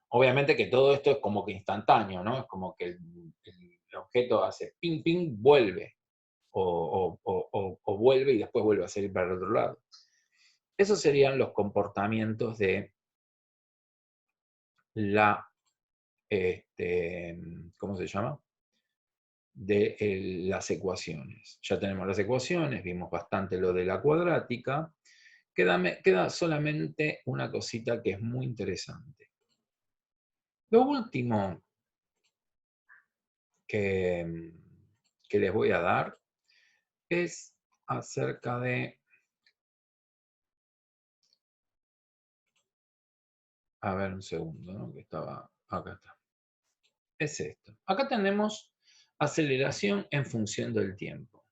Speaker 1: Obviamente que todo esto es como que instantáneo, ¿no? Es como que el objeto hace ping, ping, vuelve. O vuelve y después vuelve a salir para el otro lado. Esos serían los comportamientos de ¿cómo se llama? De las ecuaciones. Ya tenemos las ecuaciones, vimos bastante lo de la cuadrática. Queda solamente una cosita que es muy interesante. Lo último que les voy a dar es acerca de... A ver, un segundo, ¿no? Que estaba... Acá está. Es esto. Acá tenemos aceleración en función del tiempo.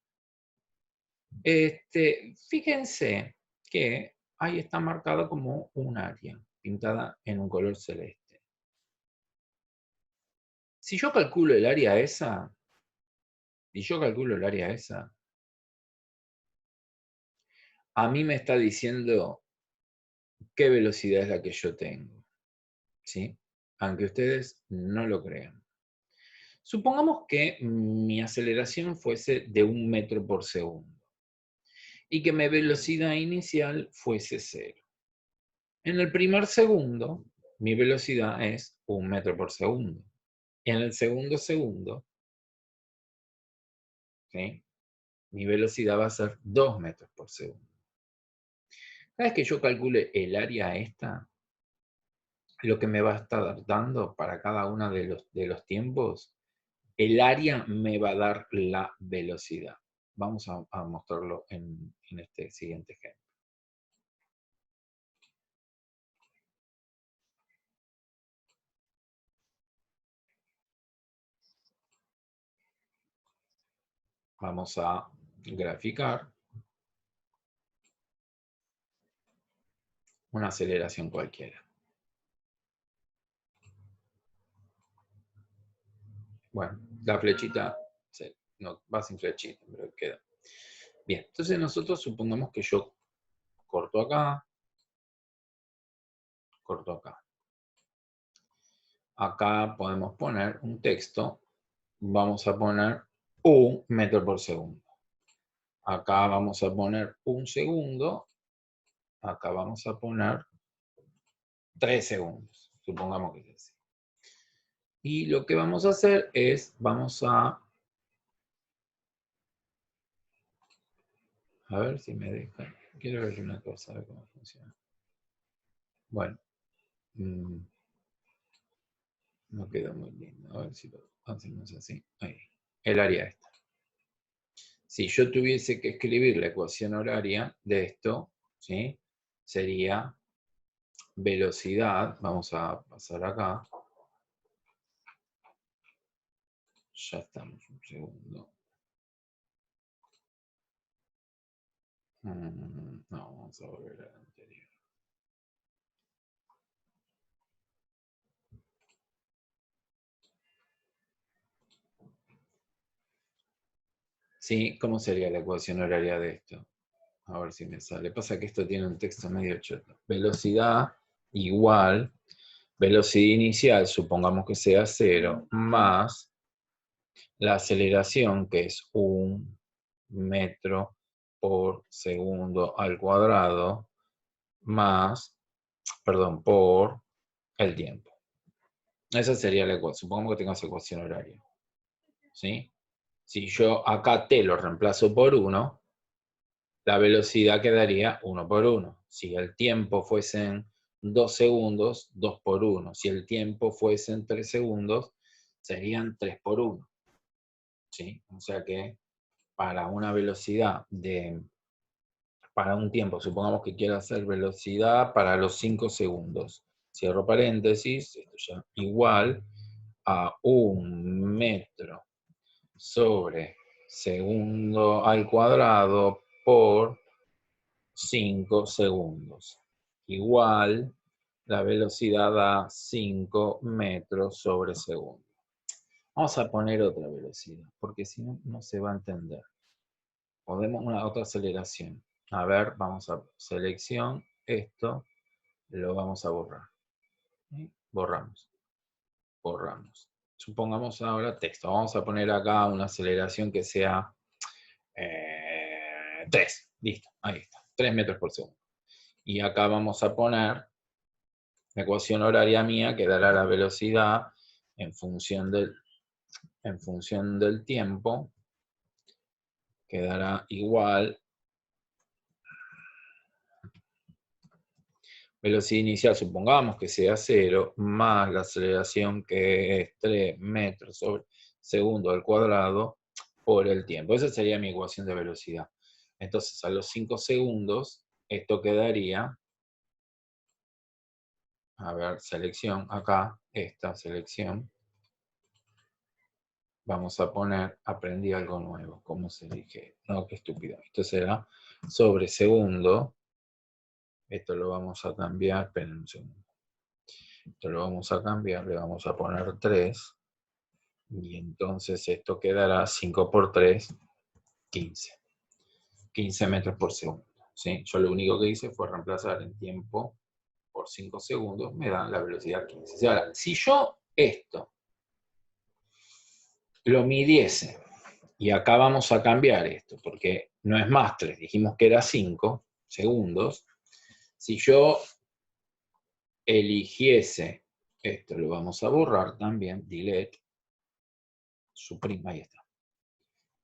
Speaker 1: Fíjense que ahí está marcado como un área, pintada en un color celeste. Si yo calculo el área esa, a mí me está diciendo qué velocidad es la que yo tengo, ¿sí? Aunque ustedes no lo crean. Supongamos que mi aceleración fuese de 1 metro por segundo y que mi velocidad inicial fuese 0. En el primer segundo, mi velocidad es 1 metro por segundo. En el segundo segundo, ¿sí? Mi velocidad va a ser 2 metros por segundo. Cada vez que yo calcule el área esta, lo que me va a estar dando para cada uno de los tiempos, el área me va a dar la velocidad. Vamos a mostrarlo en este siguiente ejemplo. Vamos a graficar una aceleración cualquiera. Bueno, la flechita, no, va sin flechita, pero queda. Bien, entonces nosotros supongamos que yo corto acá, corto acá. Acá podemos poner un texto vamos a poner 1 metro por segundo. Acá vamos a poner 1 segundo. Acá vamos a poner 3 segundos. Supongamos que es así. Y lo que vamos a hacer es, vamos a ver si me deja. Quiero ver una cosa, a ver cómo funciona. Bueno. No quedó muy lindo. A ver si lo hacemos así. Ahí. El área esta. Si yo tuviese que escribir la ecuación horaria de esto, ¿sí? Sería velocidad. Vamos a pasar acá. Ya estamos, un segundo. No, vamos a volver a la anterior. ¿Sí? ¿Cómo sería la ecuación horaria de esto? A ver si me sale. Pasa que esto tiene un texto medio choto. Velocidad igual, velocidad inicial, supongamos que sea 0, más la aceleración, que es 1 metro por segundo al cuadrado, más, perdón, por el tiempo. Esa sería la ecuación. Supongamos que tengo esa ecuación horaria. ¿Sí? Si yo acá t lo reemplazo por 1, la velocidad quedaría 1 por 1. Si el tiempo fuesen 2 segundos, 2 por 1. Si el tiempo fuesen 3 segundos, serían 3 por 1. ¿Sí? O sea que para una velocidad para un tiempo, supongamos que quiero hacer velocidad para los 5 segundos. Cierro paréntesis, esto ya igual a 1 metro sobre segundo al cuadrado por 5 segundos. Igual, la velocidad da 5 metros sobre segundo. Vamos a poner otra velocidad, porque si no, no se va a entender. Podemos una otra aceleración. A ver, vamos a selección, esto, lo vamos a borrar. ¿Sí? Borramos. Borramos. Supongamos ahora texto. Vamos a poner acá una aceleración que sea 3. Listo, ahí está. 3 metros por segundo. Y acá vamos a poner la ecuación horaria mía que dará la velocidad en función del tiempo, que dará igual velocidad inicial, supongamos que sea 0, más la aceleración que es 3 metros sobre segundo al cuadrado por el tiempo. Esa sería mi ecuación de velocidad. Entonces, a los 5 segundos, esto quedaría, a ver, selección, acá, esta selección, vamos a poner, aprendí algo nuevo, ¿cómo se dije? No, qué estúpido. Esto será sobre segundo, esto lo vamos a cambiar, esperen un segundo. Esto lo vamos a cambiar, le vamos a poner 3, y entonces esto quedará 5 por 3, 15. 15 metros por segundo. ¿Sí? Yo lo único que hice fue reemplazar el tiempo por 5 segundos, me da la velocidad 15. Ahora, si yo esto lo midiese, y acá vamos a cambiar esto, porque no es más 3, dijimos que era 5 segundos. Si yo eligiese, esto lo vamos a borrar también, delete, suprima, ahí está.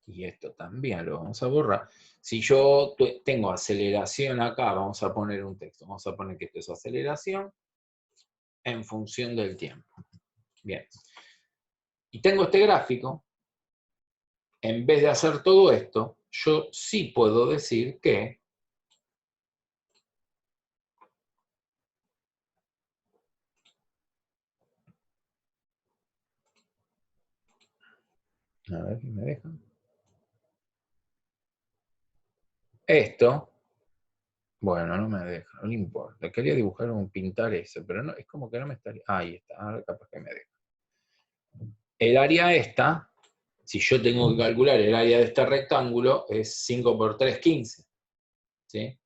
Speaker 1: Y esto también lo vamos a borrar. Si yo tengo aceleración acá, vamos a poner un texto. Vamos a poner que esto es aceleración en función del tiempo. Bien. Y tengo este gráfico. En vez de hacer todo esto, yo sí puedo decir que a ver si me dejan. Esto, bueno, no me deja, no importa. Quería dibujar pintar eso, pero no, es como que no me estaría. Ahí está, ahora capaz que me deja. El área esta, si yo tengo que calcular el área de este rectángulo, es 5 por 3, 15. ¿Sí?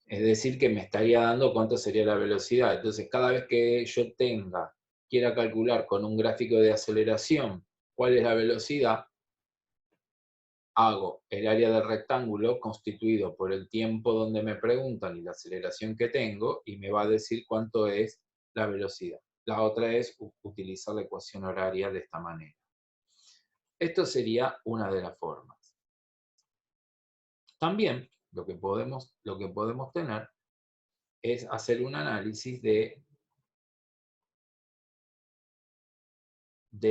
Speaker 1: Es decir, que me estaría dando cuánto sería la velocidad. Entonces, cada vez que yo quiera calcular con un gráfico de aceleración ¿Cuál es la velocidad? Hago el área del rectángulo constituido por el tiempo donde me preguntan y la aceleración que tengo, y me va a decir cuánto es la velocidad. La otra es utilizar la ecuación horaria de esta manera. Esto sería una de las formas. También lo que podemos tener es hacer un análisis de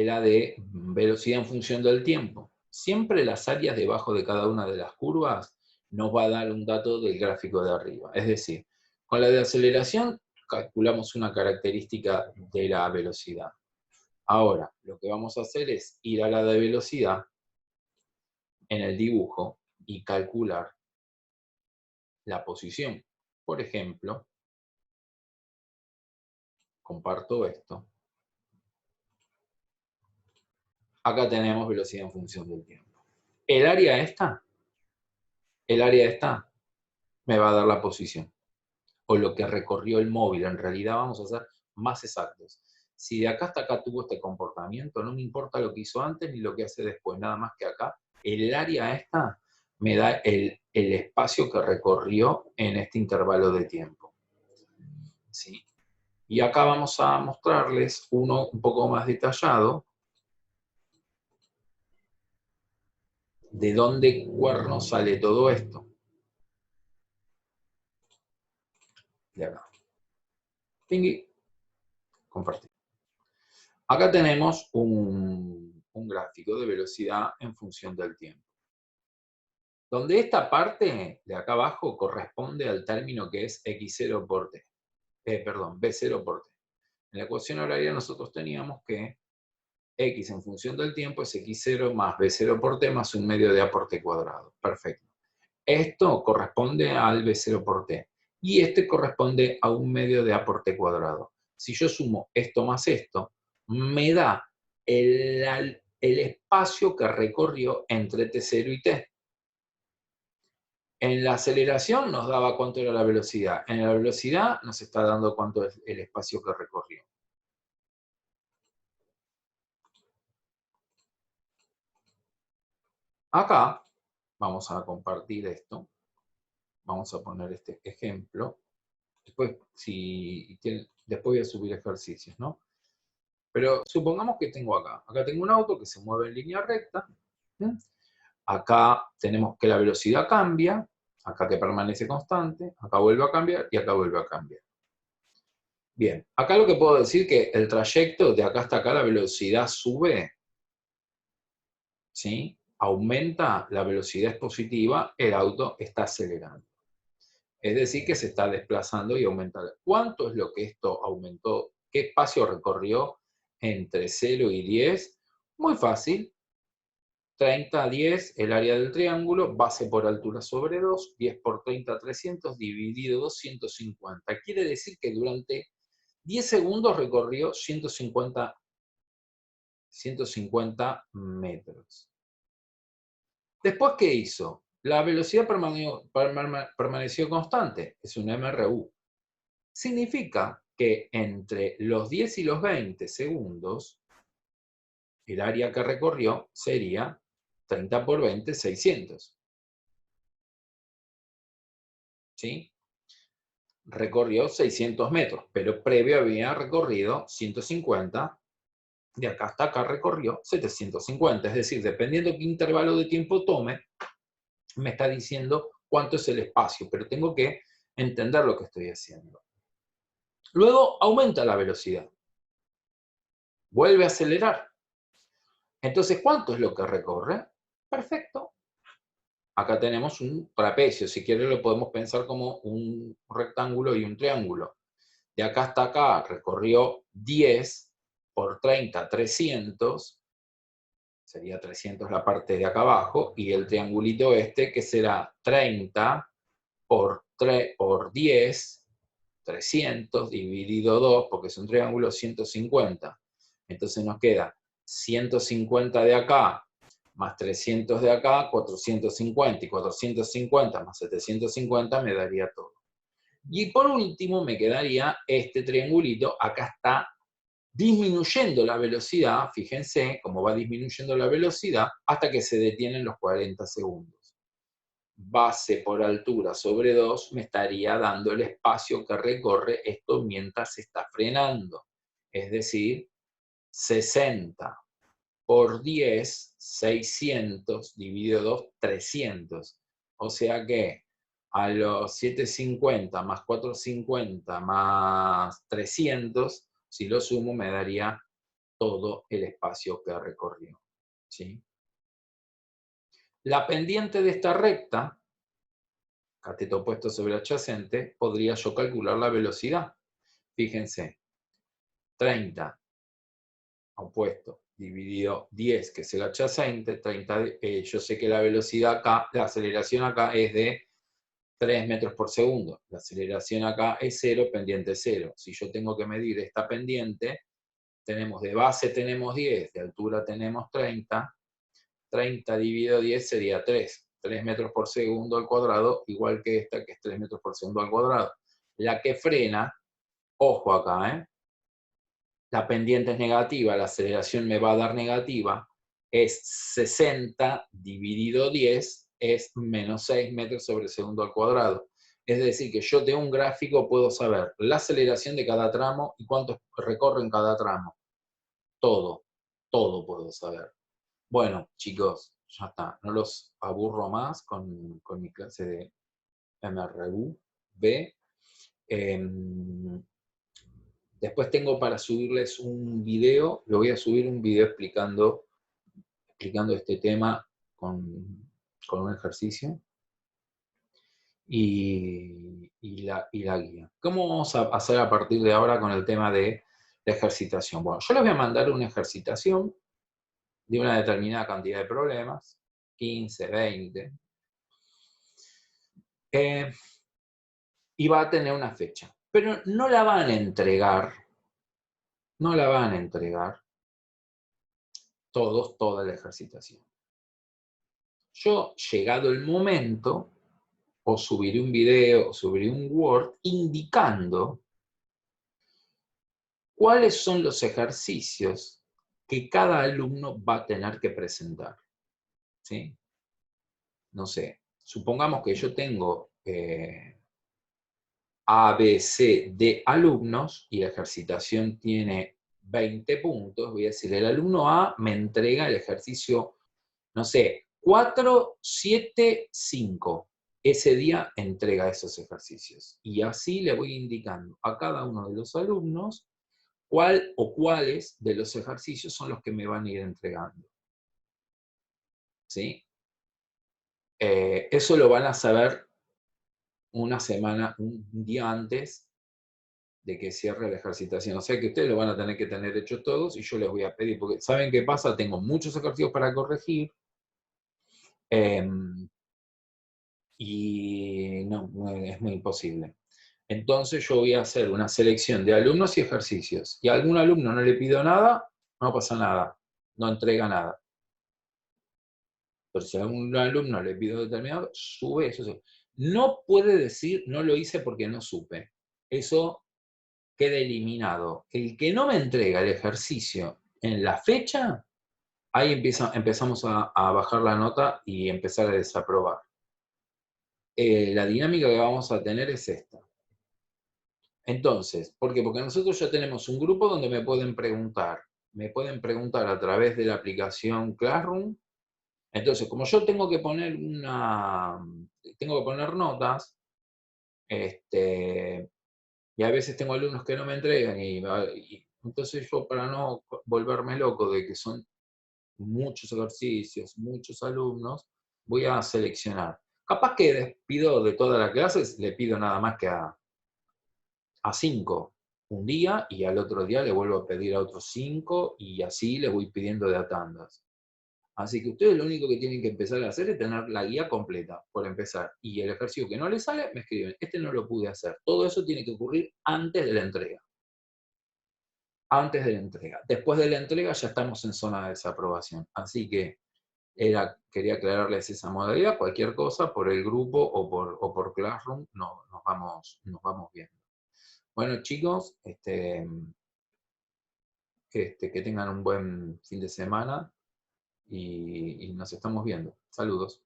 Speaker 1: la de velocidad en función del tiempo. Siempre las áreas debajo de cada una de las curvas nos va a dar un dato del gráfico de arriba. Es decir, con la de aceleración calculamos una característica de la velocidad. Ahora, lo que vamos a hacer es ir a la de velocidad en el dibujo y calcular la posición. Por ejemplo, comparto esto. Acá tenemos velocidad en función del tiempo. El área esta me va a dar la posición, o lo que recorrió el móvil. En realidad vamos a ser más exactos. Si de acá hasta acá tuvo este comportamiento, no me importa lo que hizo antes ni lo que hace después, nada más que acá, el área esta me da el espacio que recorrió en este intervalo de tiempo. ¿Sí? Y acá vamos a mostrarles uno un poco más detallado de dónde cuerno sale todo esto. De acá. Pingui. Compartir. Acá tenemos un gráfico de velocidad en función del tiempo. Donde esta parte de acá abajo corresponde al término que es x0 por t. b0 por t. En la ecuación horaria nosotros teníamos que x en función del tiempo es x0 más b0 por t más un medio de a por t cuadrado. Perfecto. Esto corresponde al b0 por t. Y este corresponde a un medio de a por t cuadrado. Si yo sumo esto más esto, me da el espacio que recorrió entre t0 y t. En la aceleración nos daba cuánto era la velocidad. En la velocidad nos está dando cuánto es el espacio que recorrió. Acá vamos a compartir esto. Vamos a poner este ejemplo. Después, después voy a subir ejercicios, ¿no? Pero supongamos que tengo acá tengo un auto que se mueve en línea recta. ¿Sí? Acá tenemos que la velocidad cambia. Acá que permanece constante. Acá vuelve a cambiar y acá vuelve a cambiar. Bien, acá lo que puedo decir es que el trayecto de acá hasta acá, la velocidad sube, ¿sí? Aumenta, la velocidad es positiva, el auto está acelerando. Es decir, que se está desplazando y aumenta. ¿Cuánto es lo que esto aumentó? ¿Qué espacio recorrió entre 0 y 10? Muy fácil. 30, 10, el área del triángulo, base por altura sobre 2, 10 por 30, 300, dividido 250. Quiere decir que durante 10 segundos recorrió 150 metros. Después, ¿qué hizo? La velocidad permaneció constante, es un MRU. Significa que entre los 10 y los 20 segundos, el área que recorrió sería 30 por 20, 600. ¿Sí? Recorrió 600 metros, pero previo había recorrido 150, de acá hasta acá recorrió 750, es decir, dependiendo qué intervalo de tiempo tome, me está diciendo cuánto es el espacio, pero tengo que entender lo que estoy haciendo. Luego aumenta la velocidad, vuelve a acelerar. Entonces, ¿cuánto es lo que recorre? Perfecto. Acá tenemos un trapecio, si quiere lo podemos pensar como un rectángulo y un triángulo. De acá hasta acá recorrió 10 por 30, 300, sería 300 la parte de acá abajo, y el triangulito este que será 30 por 10, 300 dividido 2, porque es un triángulo, 150. Entonces nos queda 150 de acá, más 300 de acá, 450, y 450 más 750 me daría todo. Y por último me quedaría este triangulito, acá está disminuyendo la velocidad, fíjense cómo va disminuyendo la velocidad, hasta que se detienen los 40 segundos. Base por altura sobre 2 me estaría dando el espacio que recorre esto mientras se está frenando. Es decir, 60 por 10, 600, dividido 2, 300. O sea que a los 750 más 450 más 300, si lo sumo, me daría todo el espacio que recorrió. ¿Sí? La pendiente de esta recta, cateto opuesto sobre adyacente, podría yo calcular la velocidad. Fíjense, 30 opuesto dividido 10, que es el adyacente, 30, yo sé que la velocidad acá, la aceleración acá es de 3 metros por segundo. La aceleración acá es 0, pendiente 0. Si yo tengo que medir esta pendiente, tenemos de base tenemos 10, de altura tenemos 30, 30 dividido 10 sería 3. 3 metros por segundo al cuadrado, igual que esta, que es 3 metros por segundo al cuadrado. La que frena, ojo acá, la pendiente es negativa, la aceleración me va a dar negativa, es 60 dividido 10, es menos 6 metros sobre segundo al cuadrado. Es decir, que yo de un gráfico puedo saber la aceleración de cada tramo y cuánto recorre en cada tramo. Todo, todo puedo saber. Bueno, chicos, ya está. No los aburro más con mi clase de MRU B. Después tengo para subirles un video, lo voy a subir un video explicando este tema con un ejercicio y la guía. ¿Cómo vamos a hacer a partir de ahora con el tema de la ejercitación? Bueno, yo les voy a mandar una ejercitación de una determinada cantidad de problemas, 15, 20, y va a tener una fecha. Pero no la van a entregar todos, toda la ejercitación. Yo, llegado el momento, o subiré un video, o subiré un Word, indicando cuáles son los ejercicios que cada alumno va a tener que presentar. ¿Sí? No sé, supongamos que yo tengo A, B, C, D alumnos, y la ejercitación tiene 20 puntos, voy a decir, el alumno A me entrega el ejercicio, no sé, 4, 7, 5. Ese día entrega esos ejercicios. Y así le voy indicando a cada uno de los alumnos cuál o cuáles de los ejercicios son los que me van a ir entregando. ¿Sí? Eso lo van a saber una semana, un día antes de que cierre la ejercitación. O sea que ustedes lo van a tener que tener hechos todos y yo les voy a pedir, porque ¿saben qué pasa? Tengo muchos ejercicios para corregir. Y no, es muy imposible. Entonces yo voy a hacer una selección de alumnos y ejercicios. Y a algún alumno no le pido nada, no pasa nada, no entrega nada. Pero si a algún alumno le pido determinado, sube eso. No puede decir, no lo hice porque no supe. Eso queda eliminado. El que no me entrega el ejercicio en la fecha, ahí empezamos a bajar la nota y empezar a desaprobar. La dinámica que vamos a tener es esta. Entonces, ¿por qué? Porque nosotros ya tenemos un grupo donde me pueden preguntar. Me pueden preguntar a través de la aplicación Classroom. Entonces, como yo tengo que poner notas, y a veces tengo alumnos que no me entregan, y entonces yo, para no volverme loco de que son muchos ejercicios, muchos alumnos, voy a seleccionar. Capaz que despido de todas las clases, le pido nada más que a 5 un día, y al otro día le vuelvo a pedir a otros 5, y así les voy pidiendo de a tandas. Así que ustedes lo único que tienen que empezar a hacer es tener la guía completa, por empezar. Y el ejercicio que no les sale, me escriben, este no lo pude hacer. Todo eso tiene que ocurrir antes de la entrega. Antes de la entrega. Después de la entrega ya estamos en zona de desaprobación. Así que quería aclararles esa modalidad. Cualquier cosa, por el grupo o por Classroom, nos vamos viendo. Bueno, chicos, Que tengan un buen fin de semana y nos estamos viendo. Saludos.